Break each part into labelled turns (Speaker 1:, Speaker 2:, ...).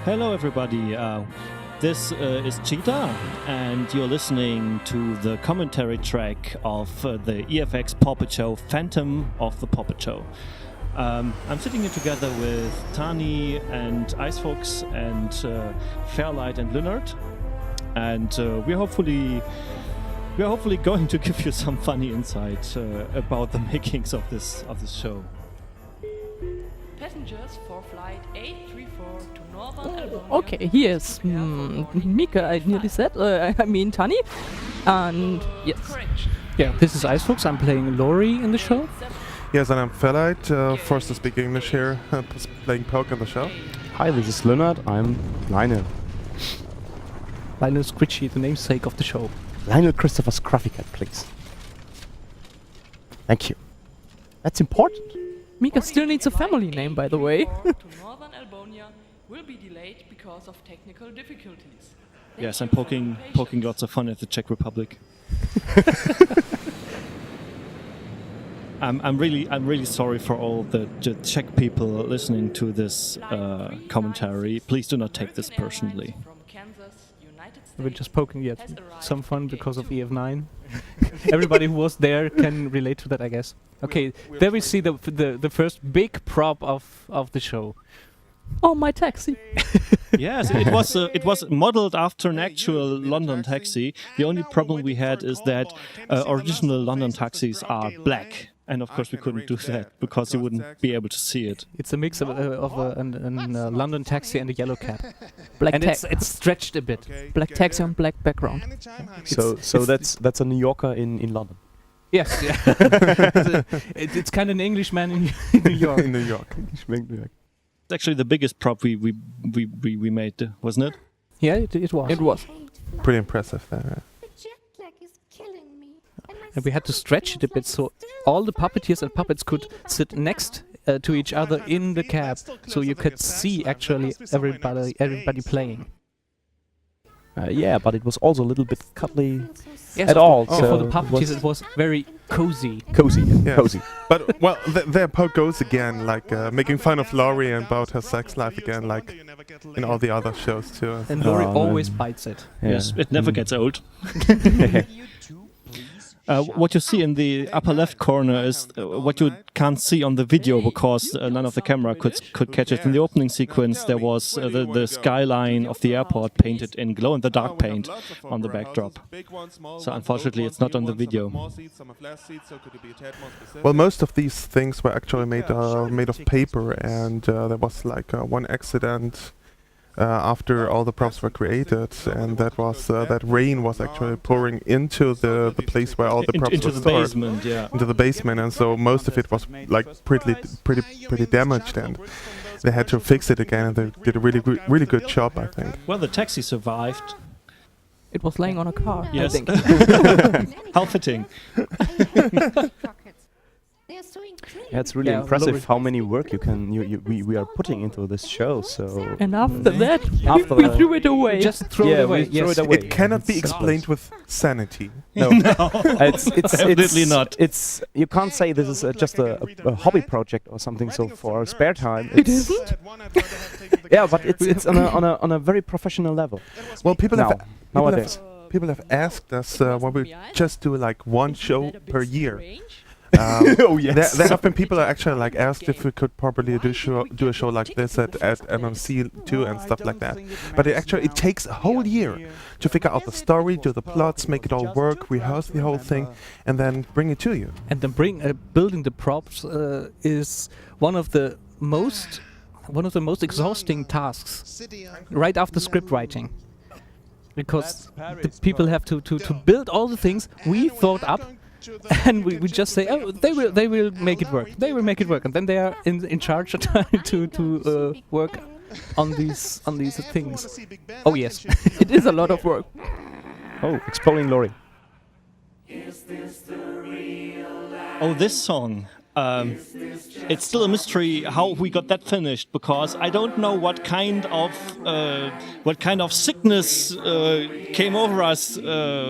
Speaker 1: Hello, everybody. This is Cheetah, and you're listening to the commentary track of the EFX Pawpetshow, Phantom of the Pawpetshow. I'm sitting here together with Tani and Icefox and Fairlight and Leonard, and we're hopefully going to give you some funny insight about the makings of this show.
Speaker 2: Passengers for flight 834 to Northern Alberta.
Speaker 3: Okay, here's Mika, I nearly said. I mean Tani. And yes.
Speaker 4: Yeah, this is Icefox. I'm playing Lori in the show.
Speaker 5: Yes, and I'm Fairlight, forced to speak English here, playing Poke in the show.
Speaker 6: Hi, this is Leonard. I'm Lionel.
Speaker 4: Lionel Scritchy, the namesake of the show.
Speaker 6: Lionel Christopher Scruffycat, please. Thank you. That's important.
Speaker 3: Mika still needs a family name, by the way.
Speaker 2: to Northern Alberta will be delayed because of technical difficulties.
Speaker 1: Yes, I'm poking lots of fun at the Czech Republic. I'm really sorry for all the Czech people listening to this commentary. Please do not take this personally.
Speaker 4: We're just poking yet. Some fun because of EF9. Everybody who was there can relate to that, I guess. Okay, there we see the first big prop of the show.
Speaker 3: Oh, my taxi.
Speaker 1: Yes, it was modeled after an actual London taxi. The only problem we had is that original London taxis are black. And of course we couldn't do that because you wouldn't be able to see it.
Speaker 4: It's a mix of a London taxi and a yellow cab.
Speaker 3: Black
Speaker 4: and it's stretched a bit.
Speaker 3: Black taxi on black background.
Speaker 6: So that's a New Yorker in London.
Speaker 4: Yes, yeah. it's kind of an Englishman in New York.
Speaker 5: In New York.
Speaker 1: It's actually the biggest prop we made, wasn't it?
Speaker 4: Yeah, it was.
Speaker 3: It was.
Speaker 5: Pretty impressive there.
Speaker 4: And we had to stretch it a bit so all the puppeteers and puppets could sit next to each other in the cab, so you could see actually everybody playing.
Speaker 6: Yeah, but it was also a little bit cuddly
Speaker 4: Yes,
Speaker 6: at all.
Speaker 4: So for the puppeteers it was very cozy.
Speaker 6: Cozy.
Speaker 5: Yes.
Speaker 6: Cozy.
Speaker 5: But, well, there Poke goes again, like making fun of Laurie and about her sex life again, like in all the other shows too.
Speaker 4: And Lori always bites it.
Speaker 6: Yeah.
Speaker 1: Yes, it never gets old. What you see in the upper left corner is what you can't see on the video because none of the camera could catch it. In the opening sequence, there was the skyline of the airport painted in glow-in-the-dark paint on the backdrop. So unfortunately, it's not on the video.
Speaker 5: Well, most of these things were actually made of paper, and there was like one accident after all the props were created, and that was that rain was actually pouring into the place where all the props
Speaker 1: into
Speaker 5: were
Speaker 1: the
Speaker 5: stored.
Speaker 1: basement, yeah.
Speaker 5: Into the basement, and so most of it was like pretty damaged, and they had to fix it again, and they did a really good job, I think.
Speaker 1: Well, the taxi survived.
Speaker 3: It was laying on a car,
Speaker 1: Yes.
Speaker 3: I think.
Speaker 1: How fitting.
Speaker 6: Yeah, it's really impressive how many work we are putting into this show. So
Speaker 3: And after that,
Speaker 6: After
Speaker 3: we
Speaker 6: that-
Speaker 3: threw it away.
Speaker 4: Just throw it away.
Speaker 6: we throw it away.
Speaker 5: It cannot be explained with sanity.
Speaker 6: No, it's
Speaker 1: Definitely not.
Speaker 6: It's you can't say this is just a hobby project or something. So for spare time,
Speaker 3: It isn't?
Speaker 6: Yeah, but it's on a very professional level.
Speaker 5: Well, people
Speaker 6: Nowadays.
Speaker 5: have asked us when we just do like one show per year.
Speaker 6: Oh yes.
Speaker 5: There have been people that actually like asked if we could probably do a show like this at MMC too and stuff like that. But it takes a whole year to figure out the story, do the plots, make it all work, rehearse the whole thing, and then bring it to you.
Speaker 4: And then building the props is one of the most exhausting tasks right after script writing, because the people have to build all the things we thought up, and we just say, oh, they will make it work, and then they are in charge to work on these things. Oh yes.
Speaker 3: It is a lot of work.
Speaker 6: Oh, exploding Lori.
Speaker 1: Oh, this song. It's still a mystery how we got that finished, because I don't know what kind of sickness came over us.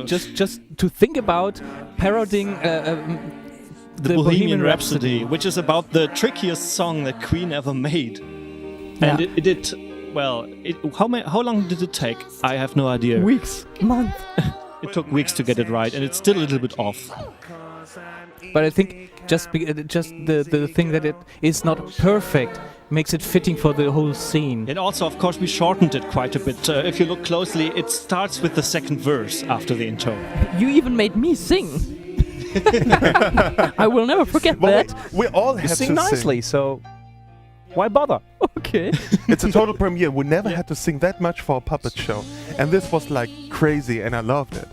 Speaker 4: Just to think about parodying
Speaker 1: the Bohemian Rhapsody, which is about the trickiest song that Queen ever made, and it did Well, how long did it take? I have no idea.
Speaker 3: Weeks, month.
Speaker 1: It took weeks to get it right, and it's still a little bit off.
Speaker 4: But I think just the thing that it is not perfect makes it fitting for the whole scene.
Speaker 1: And also, of course, we shortened it quite a bit. If you look closely, it starts with the second verse after the intro.
Speaker 3: You even made me sing. I will never forget that.
Speaker 5: We all
Speaker 6: You
Speaker 5: had
Speaker 6: sing
Speaker 5: to
Speaker 6: nicely, so why bother?
Speaker 3: Okay.
Speaker 5: It's a total premiere. We never had to sing that much for a puppet show, and this was like crazy, and I loved it.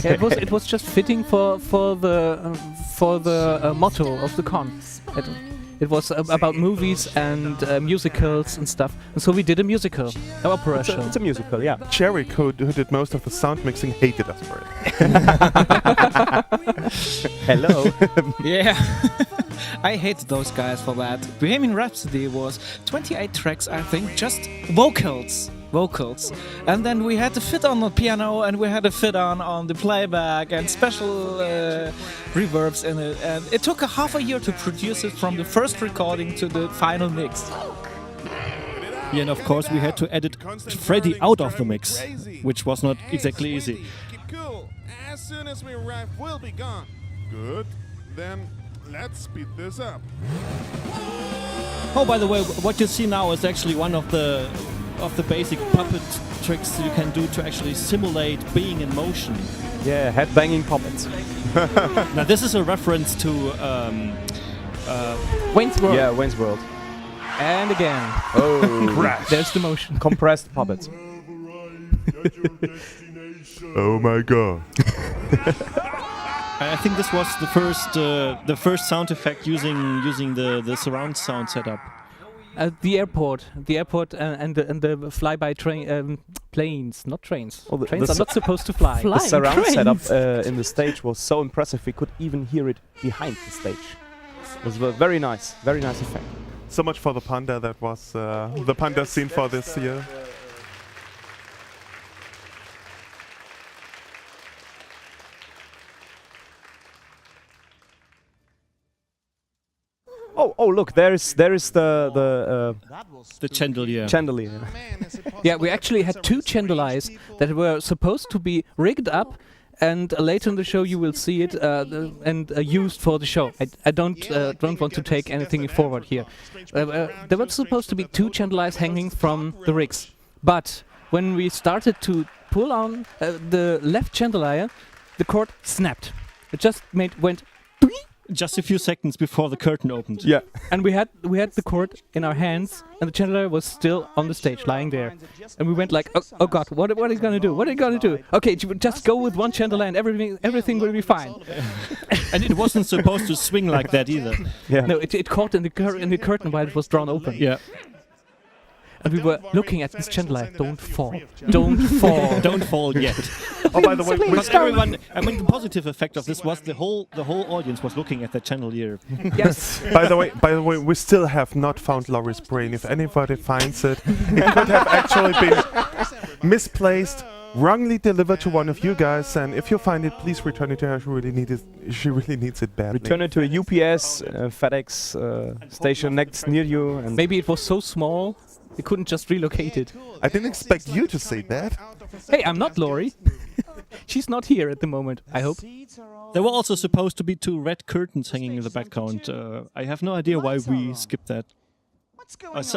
Speaker 4: Yeah, it was just fitting for the motto of the con. It was about movies and musicals and stuff, and so we did a musical, an opera show.
Speaker 6: It's a musical, yeah.
Speaker 5: Cherry, who did most of the sound mixing, hated us for it.
Speaker 6: Hello.
Speaker 7: Yeah. I hate those guys for that. Bohemian Rhapsody was 28 tracks, I think, just vocals. And then we had to fit on the piano, and we had to fit on the playback and special reverbs in it. And it took a half a year to produce it from the first recording to the final mix.
Speaker 1: Yeah, and of course, we had to edit Freddy out of the mix, which was not exactly easy.
Speaker 8: Keep it cool. As soon as we arrive, we'll be gone. Good. Then let's speed this up.
Speaker 1: Oh, by the way, what you see now is actually one of the basic puppet tricks you can do to actually simulate being in motion.
Speaker 6: Yeah, headbanging puppets.
Speaker 1: Now, this is a reference to
Speaker 3: Wayne's World.
Speaker 6: Yeah, Wayne's World.
Speaker 4: And again,
Speaker 6: Oh,
Speaker 4: there's the motion.
Speaker 6: compressed puppets.
Speaker 5: Oh my god.
Speaker 1: I think this was the first sound effect using the surround sound setup.
Speaker 4: The airport, and the flyby train, planes, not trains.
Speaker 6: Oh,
Speaker 4: Trains are not supposed to fly.
Speaker 3: Fly.
Speaker 6: The surround
Speaker 3: trains.
Speaker 6: setup in the stage was so impressive we could even hear it behind the stage. It was a very nice effect.
Speaker 5: So much for the panda. That was the panda scene for this year.
Speaker 6: Oh, look, there is the
Speaker 1: Chandelier.
Speaker 6: chandelier.
Speaker 4: Yeah, we actually had two chandeliers that were supposed to be rigged up, and later in the show you will see it and used for the show. I don't want to take anything forward here. There were supposed to be two chandeliers hanging from the rigs, but when we started to pull on the left chandelier, the cord snapped. It just went.
Speaker 1: Just a few seconds before the curtain opened.
Speaker 6: Yeah.
Speaker 4: And we had the cord in our hands, and the chandelier was still on the stage, lying there. And we went like, oh god, what are you gonna do? What are you gonna do? Okay, just go with one chandelier, and everything will be fine.
Speaker 1: And it wasn't supposed to swing like that either.
Speaker 6: Yeah.
Speaker 4: No, it caught in the curtain while it was drawn open.
Speaker 1: Yeah.
Speaker 4: And we were looking at this chandelier. Don't fall. Don't fall.
Speaker 1: Don't fall yet.
Speaker 5: Oh, by the way,
Speaker 1: Because everyone, I mean, the positive effect of this was the whole audience was looking at the chandelier.
Speaker 4: Yes.
Speaker 5: by the way, we still have not found Laurie's brain. If anybody finds it, it could have actually been misplaced, wrongly delivered to one of you guys. And if you find it, please return it to her. She really needs it badly.
Speaker 6: Return it to a UPS, FedEx station near you, and
Speaker 4: Maybe it was so small they couldn't just relocate it.
Speaker 5: I didn't expect you to say that.
Speaker 4: Hey, I'm not Laurie. She's not here at the moment, I hope.
Speaker 1: There were also supposed to be two red curtains hanging in the background. I have no idea why we skipped that.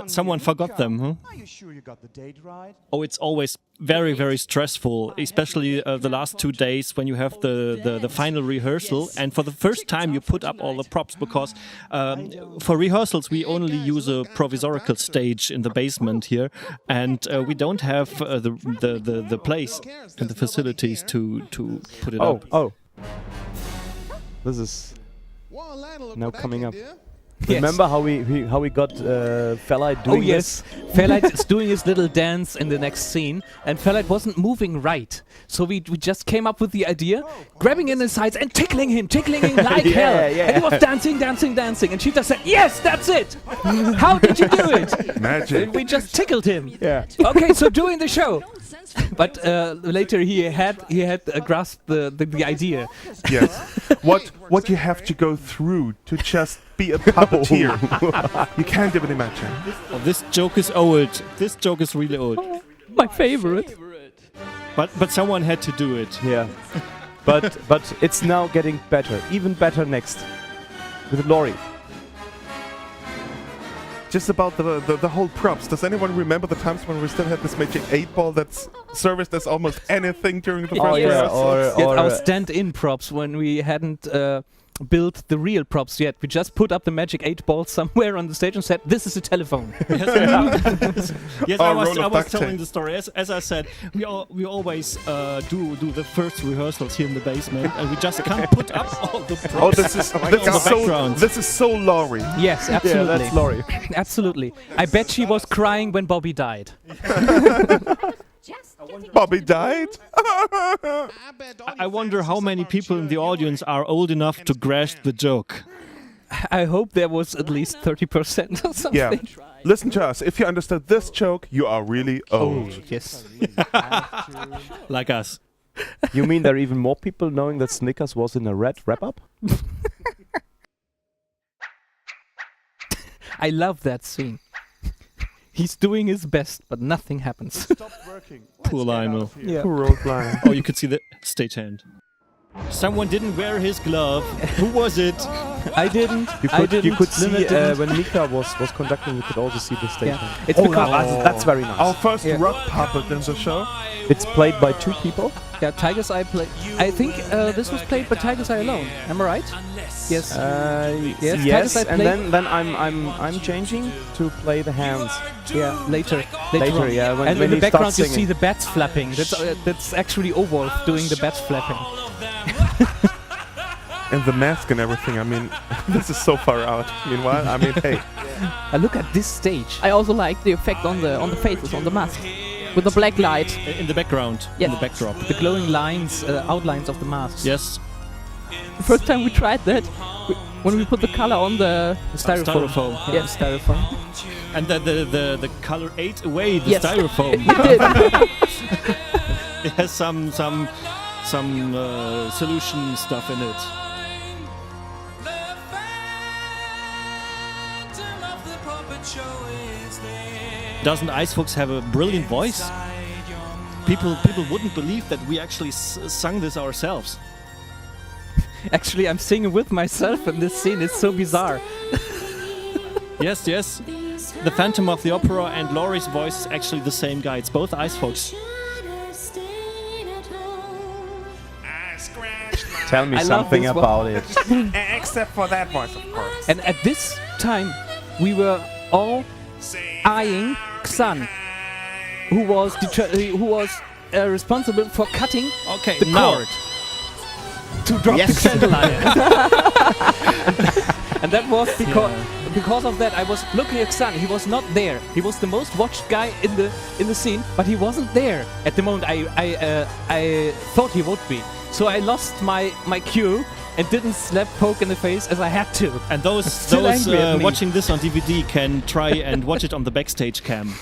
Speaker 1: Someone forgot them, huh?
Speaker 9: Are you sure you got the date right?
Speaker 1: Oh, it's always very, very stressful, especially the last 2 days when you have the final rehearsal. And for the first time, you put up all the props because for rehearsals, we only use a provisorical stage in the basement here. And we don't have the place and the facilities to put it up.
Speaker 6: Oh. This is now coming up.
Speaker 4: Yes.
Speaker 6: Remember how we got Fellite doing
Speaker 4: yes. Fellite is doing his little dance in the next scene, and Fellite wasn't moving right. So we just came up with the idea, grabbing in his sides and tickling him like hell.
Speaker 6: Yeah.
Speaker 4: And he was dancing, and she just said, yes, that's it! How did you do it?
Speaker 5: Magic.
Speaker 4: And we just tickled him.
Speaker 6: Yeah.
Speaker 4: Okay, so doing the show. but later he had grasped the idea.
Speaker 5: Yes. What you have to go through to just be a puppeteer. You can't even imagine.
Speaker 1: Oh, this joke is old. This joke is really old.
Speaker 3: My favorite.
Speaker 1: But someone had to do it.
Speaker 6: Yeah. but it's now getting better. Even better next. With Laurie.
Speaker 5: Just about the whole props. Does anyone remember the times when we still had this magic 8-ball that's serviced as almost anything during the first rehearsals?
Speaker 4: Our stand-in props when we hadn't built the real props yet. We just put up the magic 8-ball somewhere on the stage and said, "This is a telephone."
Speaker 1: Yes, I was telling the story. As I said, we always do the first rehearsals here in the basement, and we just can't put up all the props.
Speaker 5: Oh, this is so Laurie.
Speaker 4: Yes, absolutely.
Speaker 6: Yeah, that's Laurie.
Speaker 4: Absolutely. I bet she was crying when Bobby died.
Speaker 5: Bobby died?
Speaker 1: I wonder how many people in the audience are old enough to grasp the joke.
Speaker 4: I hope there was at least 30% or something.
Speaker 5: Yeah. Listen to us. If you understood this joke, you are really old.
Speaker 4: Yes.
Speaker 1: Like us.
Speaker 6: You mean there are even more people knowing that Snickers was in a red wrap-up?
Speaker 4: I love that scene. He's doing his best, but nothing happens.
Speaker 1: Poor Lionel.
Speaker 4: Yeah.
Speaker 5: Poor old Lionel.
Speaker 1: Oh, you could see the stagehand. Someone didn't wear his glove. Who was it?
Speaker 4: I didn't.
Speaker 6: You could see
Speaker 4: Lynette didn't.
Speaker 6: when Mika was conducting. You could also see the stage.
Speaker 4: Yeah. It's
Speaker 6: That's very nice.
Speaker 5: Our first rock puppet in the show.
Speaker 6: It's played by 2 people.
Speaker 4: Yeah, Tiger's Eye played. I think this was played by Tiger's Eye alone. Am I right? Yes.
Speaker 6: Yes.
Speaker 4: Eye
Speaker 6: And then I'm changing to play the hands.
Speaker 4: Yeah, later
Speaker 6: Later,
Speaker 4: on.
Speaker 6: yeah. When
Speaker 4: And in
Speaker 6: he
Speaker 4: the background
Speaker 6: starts
Speaker 4: you see
Speaker 6: singing.
Speaker 4: the bats flapping. That's actually Owolf doing the bats flapping.
Speaker 5: And the mask and everything. I mean, this is so far out. Meanwhile, I mean, hey.
Speaker 4: Look at this stage.
Speaker 3: I also like the effect on the faces, on the mask. With the black light.
Speaker 1: In the background.
Speaker 3: Yes.
Speaker 1: In the backdrop.
Speaker 4: The glowing lines, outlines of the masks.
Speaker 1: Yes.
Speaker 3: The first time we tried that, when we put the color on the
Speaker 1: Styrofoam.
Speaker 4: Yeah, styrofoam.
Speaker 1: And the color ate away the
Speaker 3: Yes.
Speaker 1: styrofoam.
Speaker 3: It did.
Speaker 1: It has some solution stuff in it. Doesn't Icebox have a brilliant voice? People wouldn't believe that we actually sung this ourselves.
Speaker 4: Actually, I'm singing with myself in this scene. It's so bizarre.
Speaker 1: Yes. The Phantom of the Opera and Laurie's voice is actually the same guy. It's both Icebox.
Speaker 6: Tell me
Speaker 4: I love
Speaker 6: something
Speaker 4: this
Speaker 6: about it.
Speaker 5: Except for that voice, of course.
Speaker 4: And at this time, we were all eyeing Xan, who was responsible for cutting the cord to drop the Chandelier. And that was because of that I was looking at Xan. He was not there. He was the most watched guy in the scene, but he wasn't there at the moment. I thought he would be. So I lost my cue and didn't slap Poke in the face as I had to.
Speaker 1: And those watching this on DVD can try and watch it on the Backstage cam.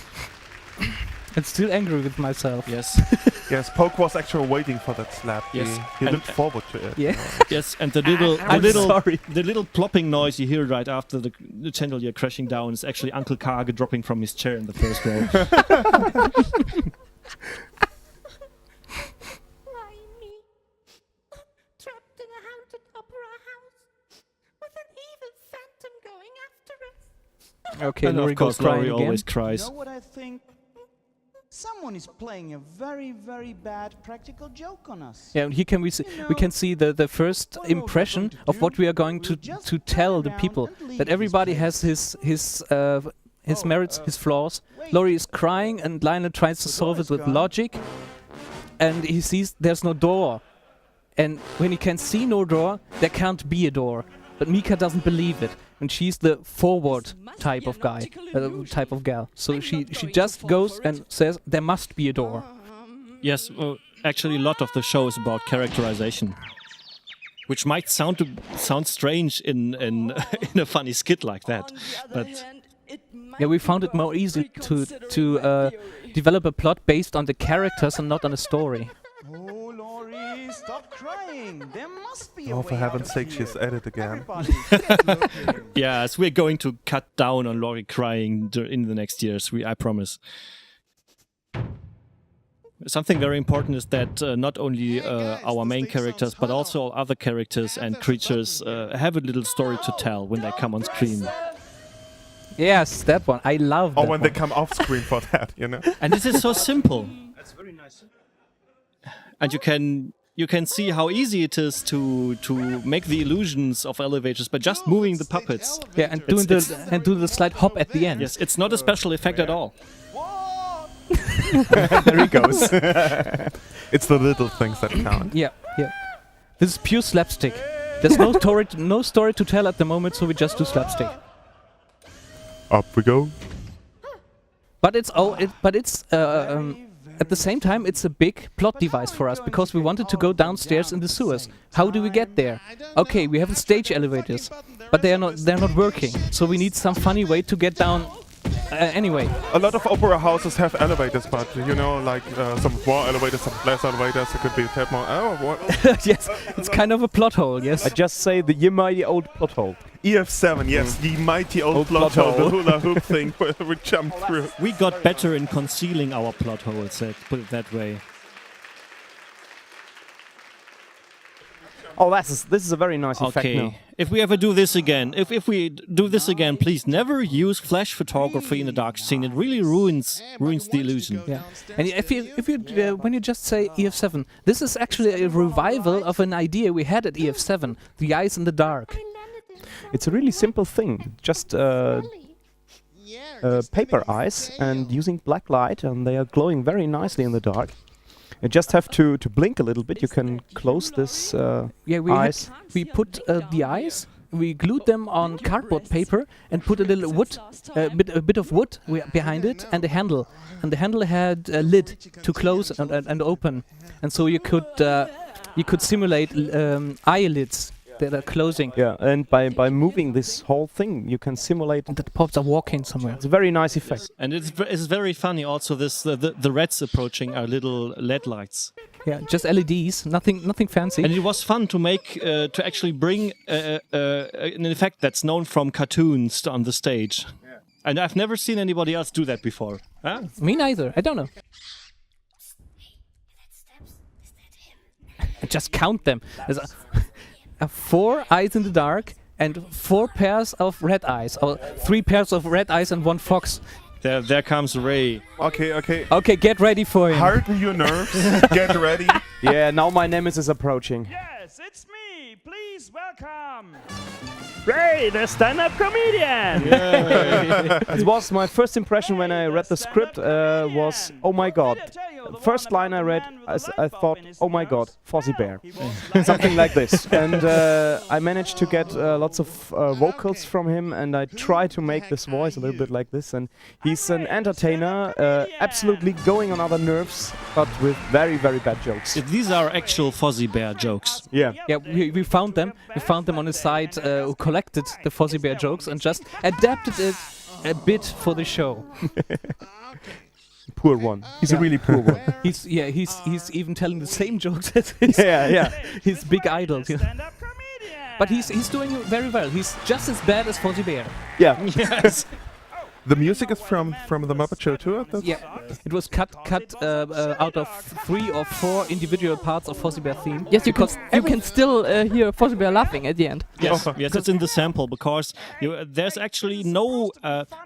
Speaker 4: I'm still angry with myself.
Speaker 1: Yes.
Speaker 5: Yes, Poke was actually waiting for that slap.
Speaker 1: Yes.
Speaker 5: He looked forward to it.
Speaker 4: Yeah.
Speaker 1: Yes, and the little plopping noise you hear right after the chandelier crashing down is actually Uncle Kage dropping from his chair in the first row.
Speaker 4: Okay,
Speaker 1: And
Speaker 4: Laurie
Speaker 1: of course,
Speaker 4: goes crying
Speaker 1: Laurie
Speaker 4: again.
Speaker 1: always
Speaker 9: You
Speaker 1: cries.
Speaker 9: know what I think? Someone is playing a very, very bad practical joke on us.
Speaker 4: Yeah, and here can we can see the first impression of what we are going to tell the people. That everybody has his merits, his flaws. Laurie is crying, and Lionel tries to solve it with logic. And he sees there's no door, and when he can see no door, there can't be a door. But Mika doesn't believe it, and she's the forward type of guy, type of gal. So she just goes and says there must be a door.
Speaker 1: Yes, well, actually, a lot of the show is about characterization, which might sound strange in a funny skit like that, but
Speaker 4: Yeah, we found it more easy to develop a plot based on the characters and not on a story.
Speaker 9: Oh, Laurie, stop crying. There must be a
Speaker 5: Oh,
Speaker 9: way
Speaker 5: for
Speaker 9: out
Speaker 5: heaven's
Speaker 9: of
Speaker 5: sake,
Speaker 9: here.
Speaker 5: she's at it again.
Speaker 9: Everybody, get looking.
Speaker 1: Yes, we're going to cut down on Laurie crying in the next years. I promise. Something very important is that not only our main characters, but also all other characters and creatures have a little story to tell when they come on screen.
Speaker 4: Yes, that one. I love that
Speaker 5: Or when they
Speaker 4: one.
Speaker 5: come off screen for that, you know?
Speaker 1: And this is so simple. That's very nice. And you can see how easy it is to make the illusions of elevators by just moving the puppets.
Speaker 4: Yeah, and doing the slight hop at the end.
Speaker 1: Yes, it's not a special effect at all.
Speaker 5: There he goes. It's the little things that count.
Speaker 4: Yeah, yeah. This is pure slapstick. There's no story to tell at the moment, so we just do slapstick.
Speaker 5: Up we go.
Speaker 4: But it's at the same time it's a big plot device for us because we wanted to go downstairs in the sewers. How do we get there? Okay, we have the stage elevators, but they're not working. So we need some funny way to get down. Anyway,
Speaker 5: A lot of opera houses have elevators, but you know, like some more elevators, some less elevators. It could be a tad more. Oh, what?
Speaker 4: yes, it's kind of a plot hole. Yes.
Speaker 6: I just say the mighty old plot hole.
Speaker 5: EF7, yes, the mighty old plot hole, the hula hoop thing where we jump through.
Speaker 1: We got better in concealing our plot holes, put it that way.
Speaker 6: Oh, this is a very nice effect now.
Speaker 1: Okay, if we ever do this again, if we do this again, please never use flash photography in a dark scene. It really ruins the illusion.
Speaker 4: Yeah, and if you when you just say EF7, this is actually a revival of an idea we had at EF7, the eyes in the dark.
Speaker 6: It's a really simple thing. Just paper eyes and using black light, and they are glowing very nicely in the dark. You just have to blink a little bit. You can close this eyes.
Speaker 4: We put the eyes. We glued them on cardboard paper and put a little wood, a bit of wood behind it, and a handle. And the handle had a lid to close and open, and so you could simulate eyelids that are closing.
Speaker 6: Yeah, and by moving this whole thing, you can simulate
Speaker 4: that the pups are walking somewhere.
Speaker 6: It's a very nice effect.
Speaker 1: And it's very funny also. This the rats approaching our little LED lights.
Speaker 4: Yeah, just LEDs, nothing fancy.
Speaker 1: And it was fun to make to actually bring an effect that's known from cartoons on the stage. Yeah. And I've never seen anybody else do that before. Huh?
Speaker 4: Me neither. I don't know. Just count them. There's 4 eyes in the dark and 4 pairs of red eyes, or 3 pairs of red eyes and 1 fox.
Speaker 1: There comes Ray.
Speaker 5: Okay.
Speaker 4: Okay, get ready for him.
Speaker 5: Harden your nerves. Get ready.
Speaker 6: Yeah, now my nemesis is approaching.
Speaker 9: Yes, it's me. Please welcome.
Speaker 6: Ray, the stand-up comedian! It was my first impression when I read the script was, oh my god. First line I read, I thought, oh my god, Fozzie Bear. Something like this. And I managed to get lots of vocals from him, and I tried to make this voice a little bit like this. And he's an entertainer, absolutely going on other nerves, but with very, very bad jokes.
Speaker 1: These are actual Fozzie Bear jokes.
Speaker 6: Yeah.
Speaker 4: Yeah, we found them. We found them on a site who collected the Fozzie Bear jokes and just adapted it a bit for the show.
Speaker 6: Poor one. He's a really poor one.
Speaker 4: He's even telling the same jokes as his big idols. Yeah. But he's doing very well. He's just as bad as Fozzie Bear.
Speaker 6: Yeah.
Speaker 1: Yes.
Speaker 5: The music is from the Muppet Show too?
Speaker 4: Yeah, it was cut out of 3 or 4 individual parts of Fozzie Bear theme.
Speaker 3: Yes, you can still hear Fozzie Bear laughing at the end.
Speaker 1: Yes, yes, it's in the sample because there's actually no.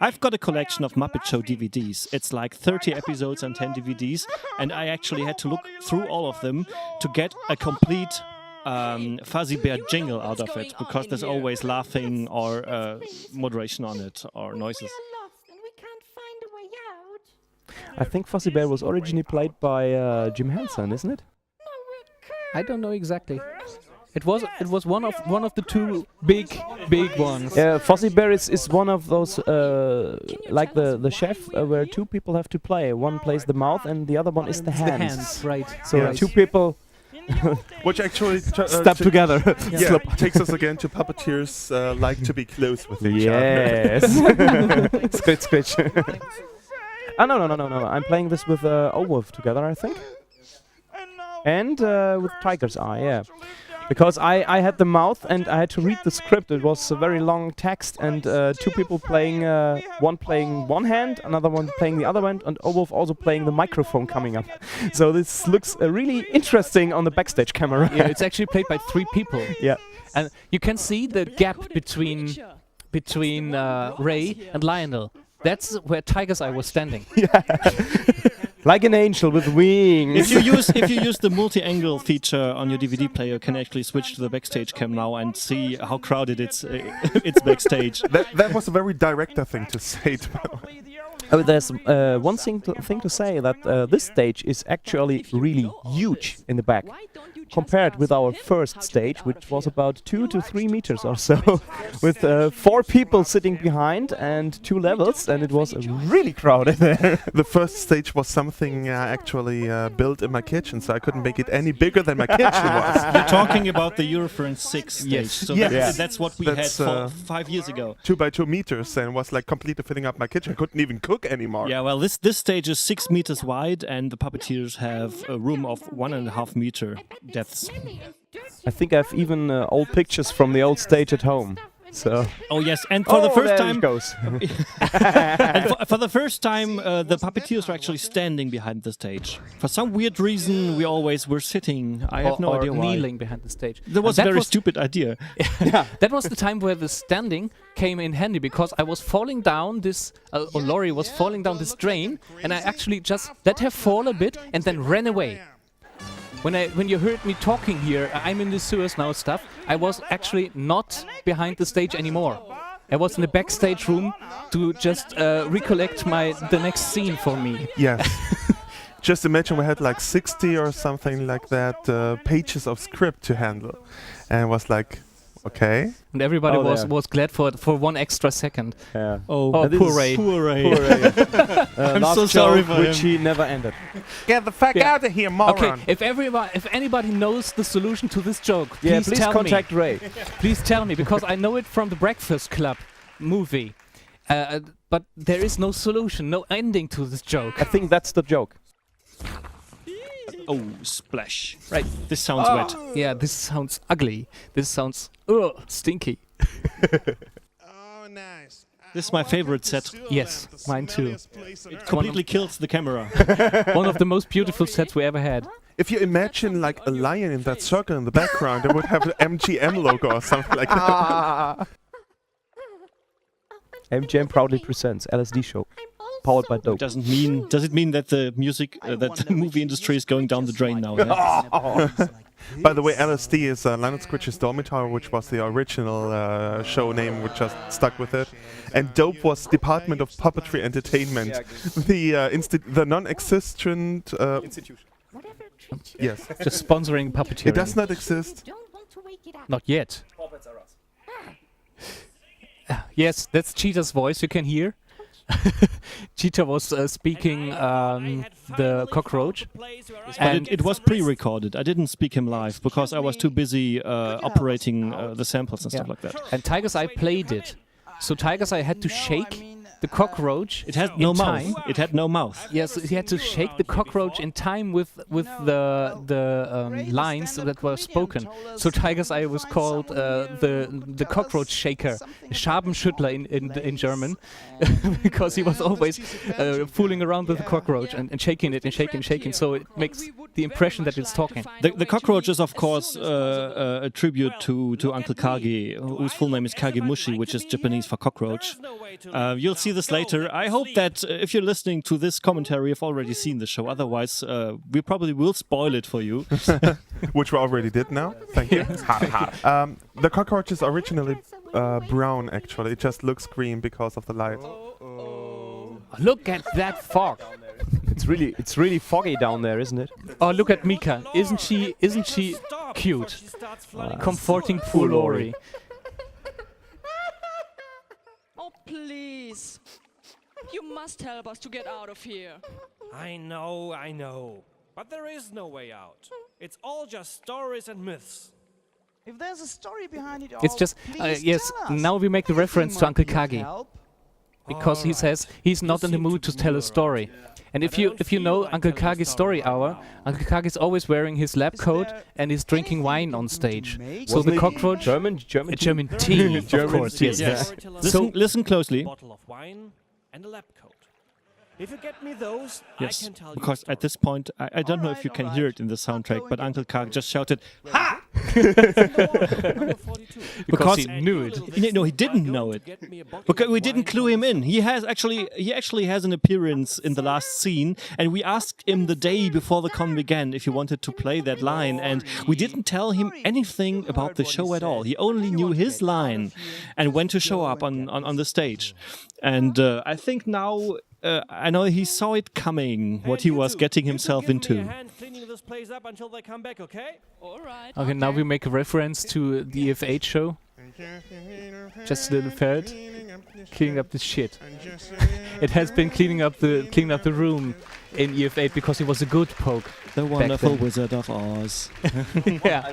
Speaker 1: I've got a collection of Muppet Show DVDs. It's like 30 episodes and 10 DVDs, and I actually had to look through all of them to get a complete Fuzzy Bear jingle out of it, because there's always laughing or moderation on it or noises.
Speaker 6: I think Fuzzy Bear was originally played by Jim Henson, isn't it?
Speaker 4: I don't know exactly. It was one of the 2 big ones.
Speaker 6: Yeah, Fuzzy Bear is one of those like the chef where 2 people have to play. One plays the mouth and the other one is the hands.
Speaker 4: Right.
Speaker 6: So 2 people
Speaker 5: Which actually
Speaker 6: Step together.
Speaker 5: yeah, takes us again to puppeteers like to be close with each
Speaker 6: Yes. Scratch. No. I'm playing this with Olwolf together, I think. And with Tiger's Eye, yeah. Because I had the mouth and I had to read the script. It was a very long text and two people playing, one playing one hand, another one playing the other hand, and Olwolf also playing the microphone coming up. So this looks really interesting on the backstage camera.
Speaker 4: Yeah, it's actually played by 3 people.
Speaker 6: Yeah.
Speaker 4: And you can see the gap between Ray and Lionel. That's where Tiger's Eye was standing.
Speaker 6: Like an angel with wings.
Speaker 1: If you use the multi-angle feature on your DVD player, you can actually switch to the backstage cam now and see how crowded it's backstage.
Speaker 5: That was a very director thing to say.
Speaker 6: There's one thing to say that this stage is actually really huge in the back, compared with our first stage, which was about 2 to 3 meters or so, with 4 people sitting behind and 2 levels, and it was really crowded there.
Speaker 5: The first stage was something actually built in my kitchen, so I couldn't make it any bigger than my kitchen was.
Speaker 1: You're talking about the Eurofriends 6 stage.
Speaker 4: Yes.
Speaker 1: So
Speaker 5: Yes.
Speaker 1: that's what we had 5 years ago.
Speaker 5: 2 by 2 meters, and was like completely filling up my kitchen. I couldn't even cook anymore.
Speaker 1: Yeah, well, this stage is 6 meters wide, and the puppeteers have a room of 1.5 meter depths.
Speaker 6: I think I have even old pictures from the old stage at home. So.
Speaker 1: Oh yes, and for the first
Speaker 6: there
Speaker 1: time,
Speaker 6: it goes.
Speaker 1: and for the first time, the puppeteers are actually standing behind the stage. For some weird reason, we always were sitting. I have no idea why.
Speaker 4: Kneeling behind the stage.
Speaker 1: That was a very stupid idea.
Speaker 4: That was the time where the standing came in handy, because I was falling down this, or Laurie was falling down this drain, and I actually just let her fall a bit and then ran away. When you heard me talking here, I'm in the sewers now stuff, I was actually not behind the stage anymore. I was in the backstage room to just recollect the next scene for me.
Speaker 5: Yes. Just imagine we had like 60 or something like that pages of script to handle, and it was like, okay.
Speaker 4: And everybody was glad for 1 extra second.
Speaker 6: Yeah.
Speaker 1: Oh,
Speaker 4: poor Ray.
Speaker 1: Poor Ray.
Speaker 6: I'm
Speaker 1: so sorry for
Speaker 6: which
Speaker 1: him.
Speaker 6: he never ended.
Speaker 5: Get the fuck out of here, moron!
Speaker 4: Okay, if anybody knows the solution to this joke,
Speaker 6: Please
Speaker 4: tell
Speaker 6: contact
Speaker 4: me.
Speaker 6: Ray.
Speaker 4: Please tell me, because I know it from the Breakfast Club movie. But there is no solution, no ending to this joke.
Speaker 6: I think that's the joke.
Speaker 1: Oh, splash.
Speaker 4: Right.
Speaker 1: This sounds wet.
Speaker 4: Yeah, this sounds ugly. This sounds stinky.
Speaker 8: Oh, nice.
Speaker 1: This is my favorite set.
Speaker 4: Yes, mine too.
Speaker 1: It completely kills the camera.
Speaker 4: One of the most beautiful sets we ever had.
Speaker 5: If you imagine like a lion in that circle in the background, it would have an MGM logo or something like that.
Speaker 6: MGM proudly presents LSD show, powered by Dope.
Speaker 1: Does it mean that the music, that the movie industry is going down the drain now? Yeah?
Speaker 5: By the way, LSD is Leonard Squitch's Dormitory, which was the original show name, which just stuck with it. And Dope was Department of Puppetry Entertainment, the non-existent institution. Yes,
Speaker 4: just sponsoring puppeteering.
Speaker 5: It does not exist.
Speaker 4: Not yet. Yes, that's Cheetah's voice. You can hear. Cheetah was speaking the cockroach.
Speaker 1: And it was pre-recorded. I didn't speak him live because I was too busy operating the samples and stuff like that.
Speaker 4: And Tiger's Eye played it. So Tiger's Eye had to shake the cockroach.
Speaker 1: It had no mouth. It had no mouth.
Speaker 4: Yes, he had to shake the cockroach in time with the lines that were spoken. So Tiger's Eye was called the cockroach shaker, Schabenschüttler in German, because he was always fooling around with the cockroach and shaking it and shaking. So it makes the impression that it's talking.
Speaker 1: The cockroach is of course a tribute to Uncle Kage, whose full name is Kagemushi, which is Japanese for cockroach. You'll see this later. I hope that if you're listening to this commentary, you've already seen the show. Otherwise, we probably will spoil it for you.
Speaker 5: Which we already did now. Thank you. The cockroach is originally brown, actually. It just looks green because of the light.
Speaker 4: Look at that fog.
Speaker 6: It's really foggy down there, isn't it?
Speaker 4: Oh, look at Mika. Isn't she cute? Comforting poor Laurie.
Speaker 2: Please. You must help us to get out of here.
Speaker 10: I know. But there is no way out. It's all just stories and myths.
Speaker 9: If there's a story behind it all,
Speaker 4: It's just,
Speaker 9: please
Speaker 4: yes,
Speaker 9: tell us.
Speaker 4: now we make the reference to Uncle
Speaker 9: Anything might be of
Speaker 4: Kagi.
Speaker 9: help.
Speaker 4: Because he says he's not in the mood to tell a story. And if you know Uncle Kagi's story hour, Uncle Kagi's always wearing his lab coat and he's drinking wine on stage. So the cockroach,
Speaker 6: German
Speaker 4: tea, of course, yes.
Speaker 1: Listen closely.
Speaker 10: Bottle of wine and a lab coat. If you get me those,
Speaker 1: Yes,
Speaker 10: I can tell
Speaker 1: because
Speaker 10: you.
Speaker 1: at this point, I don't know if you can hear it in the soundtrack, but Uncle Kag just shouted, "Ha!"
Speaker 4: because he knew it.
Speaker 1: No, he didn't know it. Because we didn't clue him in. He actually has an appearance in the last scene, and we asked him the day before the con began if he wanted to play that line, and we didn't tell him anything about the show at all. He only knew his line and went to show up on the stage. And I think now I know he saw it coming, what he was getting himself into.
Speaker 4: Okay, now we make a reference to the EF8 show. Just a little ferret cleaning up the shit. It has been cleaning up the room in EF8 because he was a good poke.
Speaker 1: The wonderful Wizard of Oz.
Speaker 4: Yeah.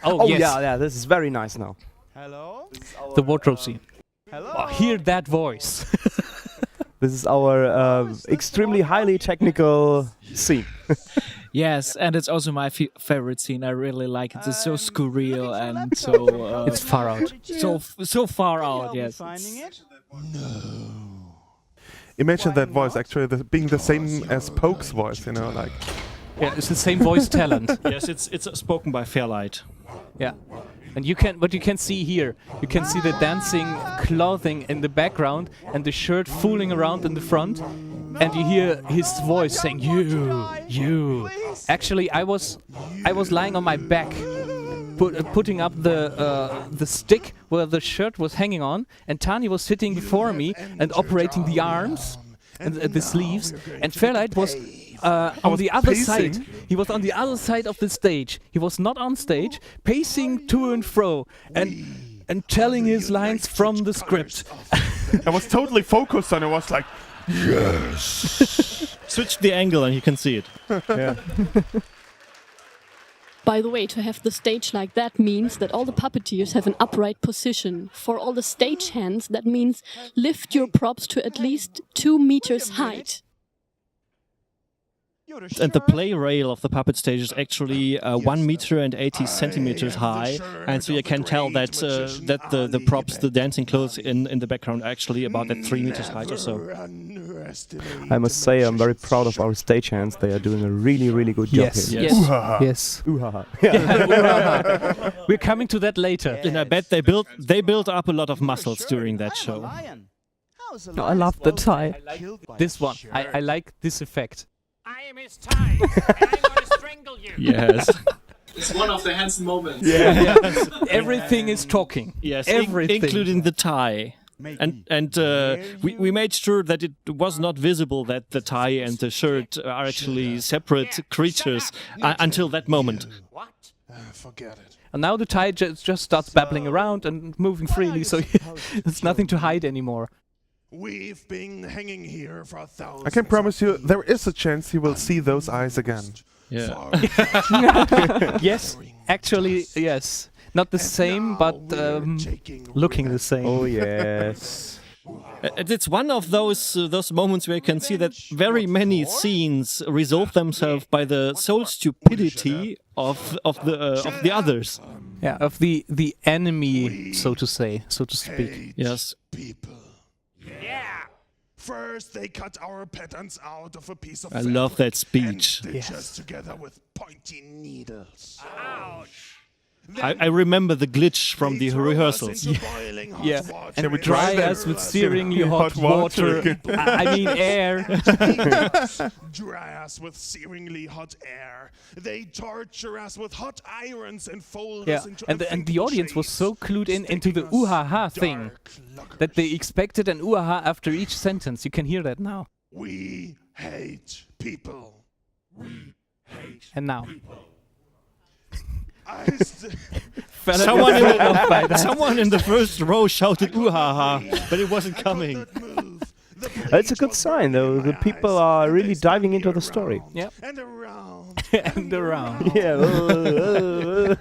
Speaker 6: Oh
Speaker 4: yes.
Speaker 6: yeah, this is very nice now.
Speaker 9: Hello?
Speaker 4: The wardrobe scene.
Speaker 9: Hello?
Speaker 4: Oh, hear that voice.
Speaker 6: This is our extremely highly technical scene.
Speaker 7: Yes, and it's also my favorite scene. I really like it. It's so surreal and so
Speaker 4: it's far out.
Speaker 7: So far out. Yes.
Speaker 9: Finding it?
Speaker 5: Imagine that voice actually being the same as Poke's voice, you know, like.
Speaker 4: Yeah, it's the same voice talent.
Speaker 1: Yes, it's spoken by Fairlight.
Speaker 4: Yeah. And what you can see here, you can see the dancing clothing in the background and the shirt fooling around in the front, and you hear his voice saying, you. Actually, I was lying on my back, putting up the stick where the shirt was hanging on, and Tani was sitting before me and operating the arms and the sleeves, and Fairlight was on the other side. He was on the other side of the stage. He was not on stage, pacing to and fro and telling his lines from the script.
Speaker 5: I was totally focused on it. I was like, yes.
Speaker 1: Switch the angle and you can see it.
Speaker 6: Yeah.
Speaker 11: By the way, to have the stage like that means that all the puppeteers have an upright position. For all the stagehands, that means lift your props to at least 2 meters height.
Speaker 1: And the play rail of the puppet stage is actually 1 meter and 80 centimeters high, and so you can tell that the props, the dancing clothes in the background, are actually about at 3 meters high or so.
Speaker 6: I must say I'm very proud of our stagehands. They are doing a really, really good job here.
Speaker 4: Yes.
Speaker 5: Ooh-ha-ha.
Speaker 4: Yes.
Speaker 6: Ooh-ha-ha.
Speaker 4: Yeah. We're coming to that later.
Speaker 1: And I bet they built up a lot of muscles during that show.
Speaker 3: No, I love the tie.
Speaker 4: This one. I like this effect.
Speaker 10: I am his tie, and I'm going to strangle you.
Speaker 1: Yes.
Speaker 7: It's one of the handsome moments.
Speaker 4: Yeah. Everything is talking.
Speaker 1: Yes,
Speaker 4: everything.
Speaker 1: including the tie. And we made sure that it was not visible that the tie and the shirt are actually separate creatures until that moment.
Speaker 10: What?
Speaker 8: Forget it.
Speaker 4: And now the tie just starts babbling around and moving freely, so there's nothing to hide anymore.
Speaker 8: We've been hanging here for thousands.
Speaker 5: I can promise you, there is a chance you will see those eyes again.
Speaker 1: Yeah.
Speaker 4: Yes, actually, yes. Not the same, but looking the same.
Speaker 6: Oh yes.
Speaker 1: It's one of those moments where you can see that very many scenes resolve themselves by the sole stupidity of the others.
Speaker 4: Yeah, of the enemy, so to speak.
Speaker 1: Yes.
Speaker 8: People.
Speaker 10: Yeah.
Speaker 8: First, they cut our patterns out of a piece of
Speaker 1: I love that speech.
Speaker 8: and stitch us together with pointy needles.
Speaker 10: Ouch.
Speaker 1: I remember the glitch from the rehearsals.
Speaker 4: Yeah, and we dry us with searingly hot water. I mean air.
Speaker 8: Dry us with searingly hot air. They torture us with hot irons and fold
Speaker 4: Yeah,
Speaker 8: us into
Speaker 4: and the audience was so clued into the ooh-ha-ha thing that they expected an ooh-ha-ha after each sentence. You can hear that now.
Speaker 8: We hate people.
Speaker 4: And now.
Speaker 1: Someone in the first row shouted "ooh ha ha," but it wasn't coming.
Speaker 6: It's a good sign, though. The people are really diving into the story.
Speaker 4: Yeah.
Speaker 8: And around.
Speaker 4: And around.
Speaker 6: Yeah.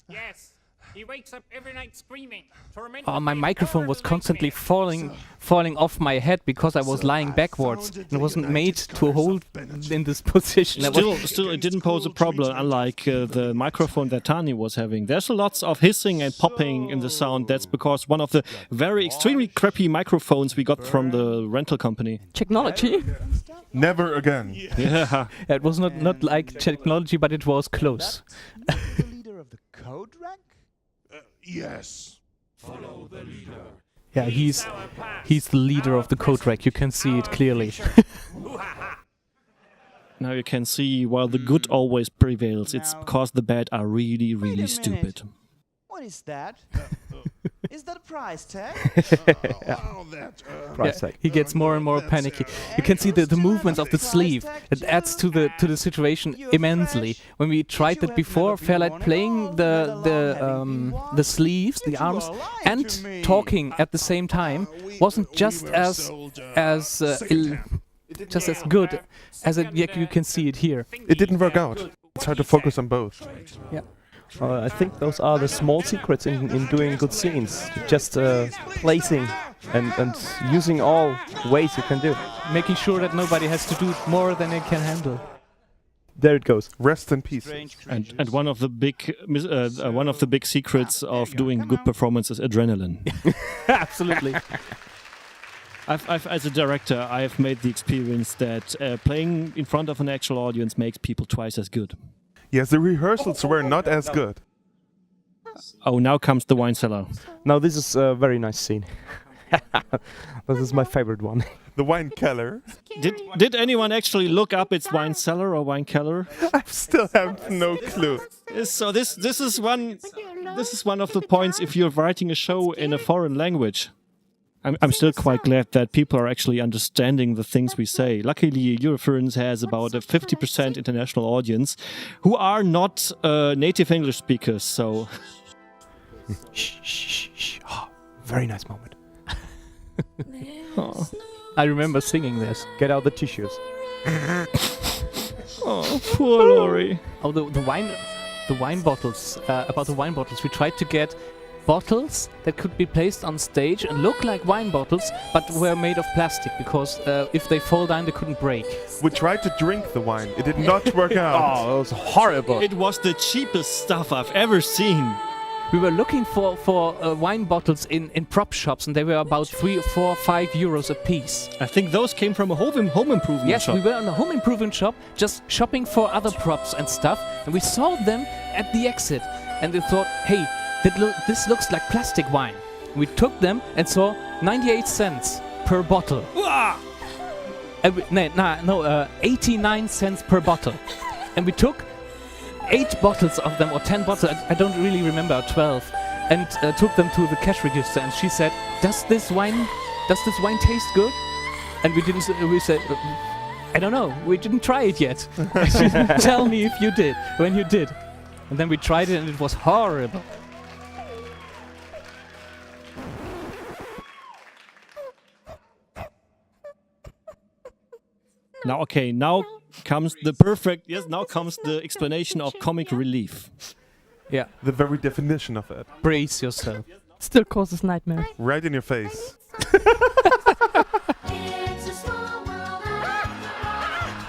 Speaker 10: Yes, he wakes up every night screaming.
Speaker 4: Oh, my microphone was constantly falling off my head because I was lying backwards. It wasn't made to hold in this position.
Speaker 1: Still, it didn't pose a problem, unlike the microphone that Tani was having. There's lots of hissing and popping in the sound. That's because one of the very extremely crappy microphones we got from the rental company.
Speaker 3: Technology.
Speaker 5: Never again.
Speaker 1: Yeah.
Speaker 4: It was not like technology, but it was close.
Speaker 9: The leader of the code rank?
Speaker 8: Yes.
Speaker 10: Follow the leader.
Speaker 4: Yeah, he's the leader of the code rack. You can see it clearly.
Speaker 1: Now you can see while the good always prevails, it's because the bad are really, really stupid.
Speaker 9: What is that? Is that a price tag?
Speaker 6: Price tag.
Speaker 4: He gets more and more panicky. You can see the movements of the sleeve. It adds to the situation immensely. When we tried that before, Fairlight playing the sleeves, the arms, and talking at the same time wasn't just as good as it. Yeah, you can see it here.
Speaker 5: It didn't work out. It's hard to focus on both.
Speaker 4: Yeah.
Speaker 6: I think those are the small secrets in doing good scenes. Just placing and using all ways you can do.
Speaker 4: Making sure that nobody has to do more than they can handle.
Speaker 6: There it goes.
Speaker 5: Rest in peace.
Speaker 1: And one of the big secrets of doing good performance is adrenaline.
Speaker 4: Absolutely.
Speaker 1: I've, as a director, I have made the experience that playing in front of an actual audience makes people twice as good.
Speaker 5: Yes, the rehearsals were not as good.
Speaker 1: Oh, now comes the wine cellar.
Speaker 6: Now this is a very nice scene. This is my favorite one.
Speaker 5: The wine cellar.
Speaker 1: Did anyone actually look up its wine cellar or wine cellar?
Speaker 5: I still have no clue.
Speaker 1: So this is one of the points if you're writing a show in a foreign language. I'm still quite glad that people are actually understanding the things we say. Luckily, Eurofurence has about a 50% international audience who are not native English speakers, so...
Speaker 4: Shh, shh, shh. Oh, very nice moment. Oh. I remember singing this.
Speaker 6: Get out the tissues.
Speaker 1: Oh, poor Laurie.
Speaker 4: Oh, the wine bottles. About the wine bottles, we tried to get bottles that could be placed on stage and look like wine bottles, but were made of plastic because if they fall down, they couldn't break.
Speaker 5: We tried to drink the wine. It did not work out.
Speaker 6: Oh, it was horrible.
Speaker 1: It was the cheapest stuff I've ever seen.
Speaker 4: We were looking for wine bottles in prop shops, and they were about 3, 4, 5 euros a piece.
Speaker 1: I think those came from a home improvement shop.
Speaker 4: Yes, we were in a home improvement shop, just shopping for other props and stuff, and we saw them at the exit, and we thought, hey, this looks like plastic wine. We took them and saw 98 cents per bottle. 89 cents per bottle. And we took 8 bottles of them, or 10 bottles, I don't really remember, 12, and took them to the cash register, and she said, does this wine taste good? And we said, I don't know, we didn't try it yet. She didn't tell me if you did, when you did. And then we tried it and it was horrible.
Speaker 1: Now comes the explanation of comic relief.
Speaker 4: Yeah.
Speaker 5: The very definition of it.
Speaker 4: Brace yourself.
Speaker 3: Still causes nightmares.
Speaker 5: Right in your face.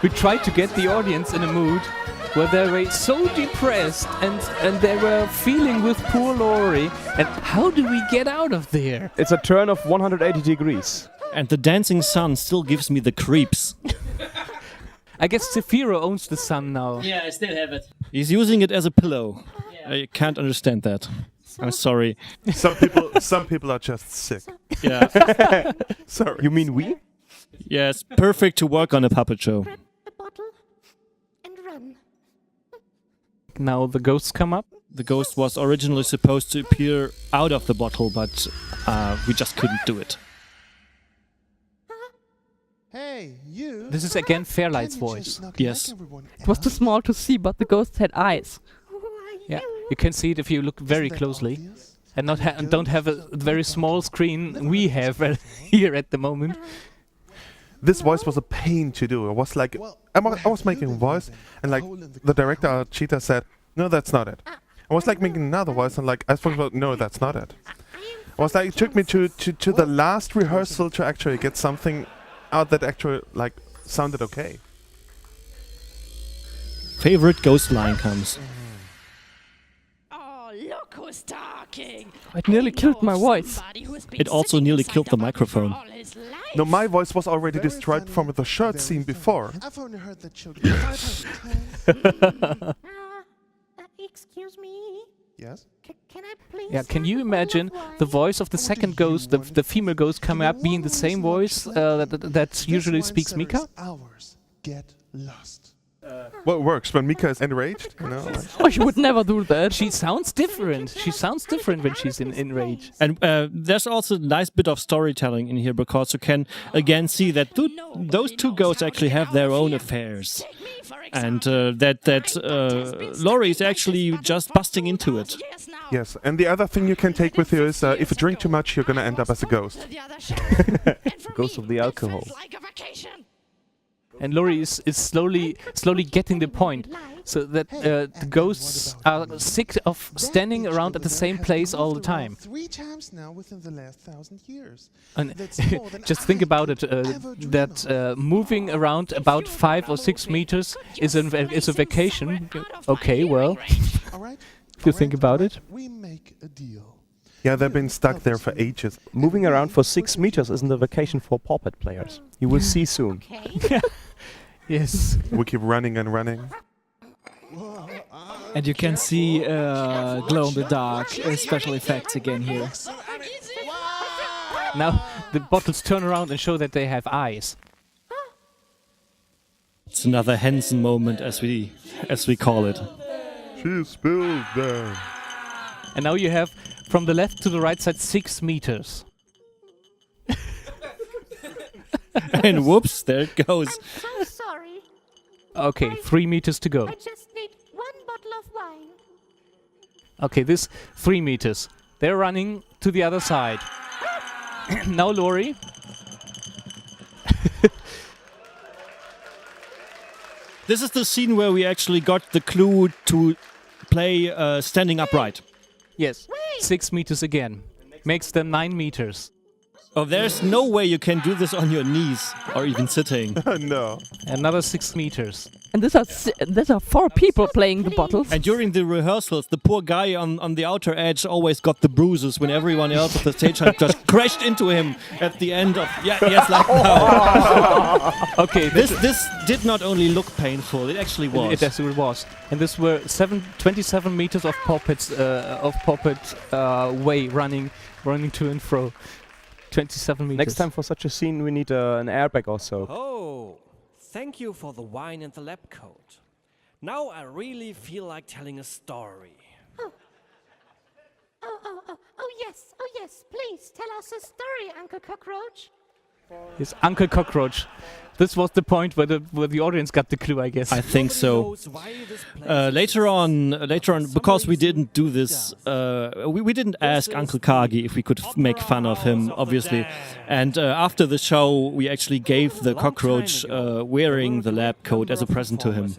Speaker 4: We tried to get the audience in a mood where they were so depressed and they were feeling with poor Laurie. And how do we get out of there?
Speaker 6: It's a turn of 180 degrees.
Speaker 1: And the dancing sun still gives me the creeps.
Speaker 4: I guess Zephyro owns the sun now.
Speaker 12: Yeah, I still have it.
Speaker 1: He's using it as a pillow.
Speaker 12: Yeah.
Speaker 1: I can't understand that. I'm sorry.
Speaker 5: Some people are just sick.
Speaker 1: Yeah.
Speaker 5: Sorry.
Speaker 6: You mean we?
Speaker 1: Yes, perfect to work on a puppet show.
Speaker 13: Grab the bottle and run.
Speaker 4: Now the ghosts come up.
Speaker 1: The ghost was originally supposed to appear out of the bottle, but we just couldn't do it.
Speaker 9: Hey, you.
Speaker 4: This is again Fairlight's voice.
Speaker 1: Yes.
Speaker 3: It was too small to see, but the ghost had eyes.
Speaker 4: Yeah, you can see it if you look very closely. and don't have a very small screen we have here at the moment.
Speaker 5: This voice was a pain to do. It was like I was making a voice, and like the director Cheetah said, "No, that's not it." I was like making another voice, and like I spoke about, "No, that's not it." It was like it took me to the last rehearsal to actually get something out that actually like sounded okay.
Speaker 1: Favorite ghost line comes.
Speaker 13: Oh, look who's talking.
Speaker 3: It nearly killed my voice.
Speaker 1: It also nearly killed the microphone.
Speaker 5: No, my voice was already destroyed from the shirt scene before.
Speaker 9: I've only heard the children 500 times.
Speaker 13: Excuse me.
Speaker 9: Yes?
Speaker 13: Can I please?
Speaker 4: Yeah, can you imagine the voice of the second ghost, the female ghost, coming up being the same voice that usually speaks Mika?
Speaker 9: Hours get lost.
Speaker 5: Well, it works when Mika is enraged, you know. Like.
Speaker 3: Oh, she would never do that.
Speaker 4: She sounds different. She sounds different when she's in rage.
Speaker 1: And there's also a nice bit of storytelling in here because you can again see that those two ghosts actually have their own affairs, and that Laurie is actually just busting into it.
Speaker 5: Yes, and the other thing you can take with you is if you drink too much, you're gonna end up as a ghost.
Speaker 6: Ghost of the alcohol.
Speaker 4: And Laurie is slowly getting the point, so that the ghosts are sick of standing around at the same place all the time.
Speaker 9: 3 times now within the last 1,000 years.
Speaker 4: And just think about it, that moving around about 5 or 6 meters is a vacation. Okay, well, if you think about it.
Speaker 9: We make a deal.
Speaker 5: Yeah, they've been stuck there for ages.
Speaker 6: Moving around for 6 meters isn't a vacation for Pawpet players. You will see soon.
Speaker 4: Yes.
Speaker 5: We keep running and running.
Speaker 7: And you can see glow-in-the-dark special effects again here.
Speaker 4: Now the bottles turn around and show that they have eyes.
Speaker 1: It's another Henson moment, as we call it.
Speaker 5: She spilled them.
Speaker 4: And now you have from the left to the right side 6 meters.
Speaker 1: And whoops, there it goes.
Speaker 13: I'm so sorry.
Speaker 4: Okay, 3 meters to go.
Speaker 13: I just need 1 bottle of wine.
Speaker 4: Okay, this 3 meters. They're running to the other side. Now Laurie.
Speaker 1: This is the scene where we actually got the clue to play standing upright.
Speaker 4: Yes, 6 meters again. Makes them 9 meters.
Speaker 1: Oh, there's no way you can do this on your knees or even sitting.
Speaker 5: No.
Speaker 4: Another 6 meters.
Speaker 3: And these are 4 people playing the bottles.
Speaker 1: And during the rehearsals, the poor guy on the outer edge always got the bruises when everyone else at the stage had just crashed into him at the end of... Yeah, yes, like now.
Speaker 4: Okay,
Speaker 1: this did not only look painful, it actually was.
Speaker 4: It was. And this were 27 meters of Pawpet way running to and fro. 27 meters.
Speaker 6: Next time for such a scene we need an airbag or so.
Speaker 10: Oh, thank you for the wine and the lab coat. Now I really feel like telling a story.
Speaker 13: Oh yes, please tell us a story, Uncle Cockroach.
Speaker 4: Yes, Uncle Cockroach. This was the point where the audience got the clue, I guess.
Speaker 1: I think so. Later on, because we didn't do this, we didn't ask Uncle Kagi if we could make fun of him, obviously. And after the show, we actually gave the cockroach wearing the lab coat as a present to him.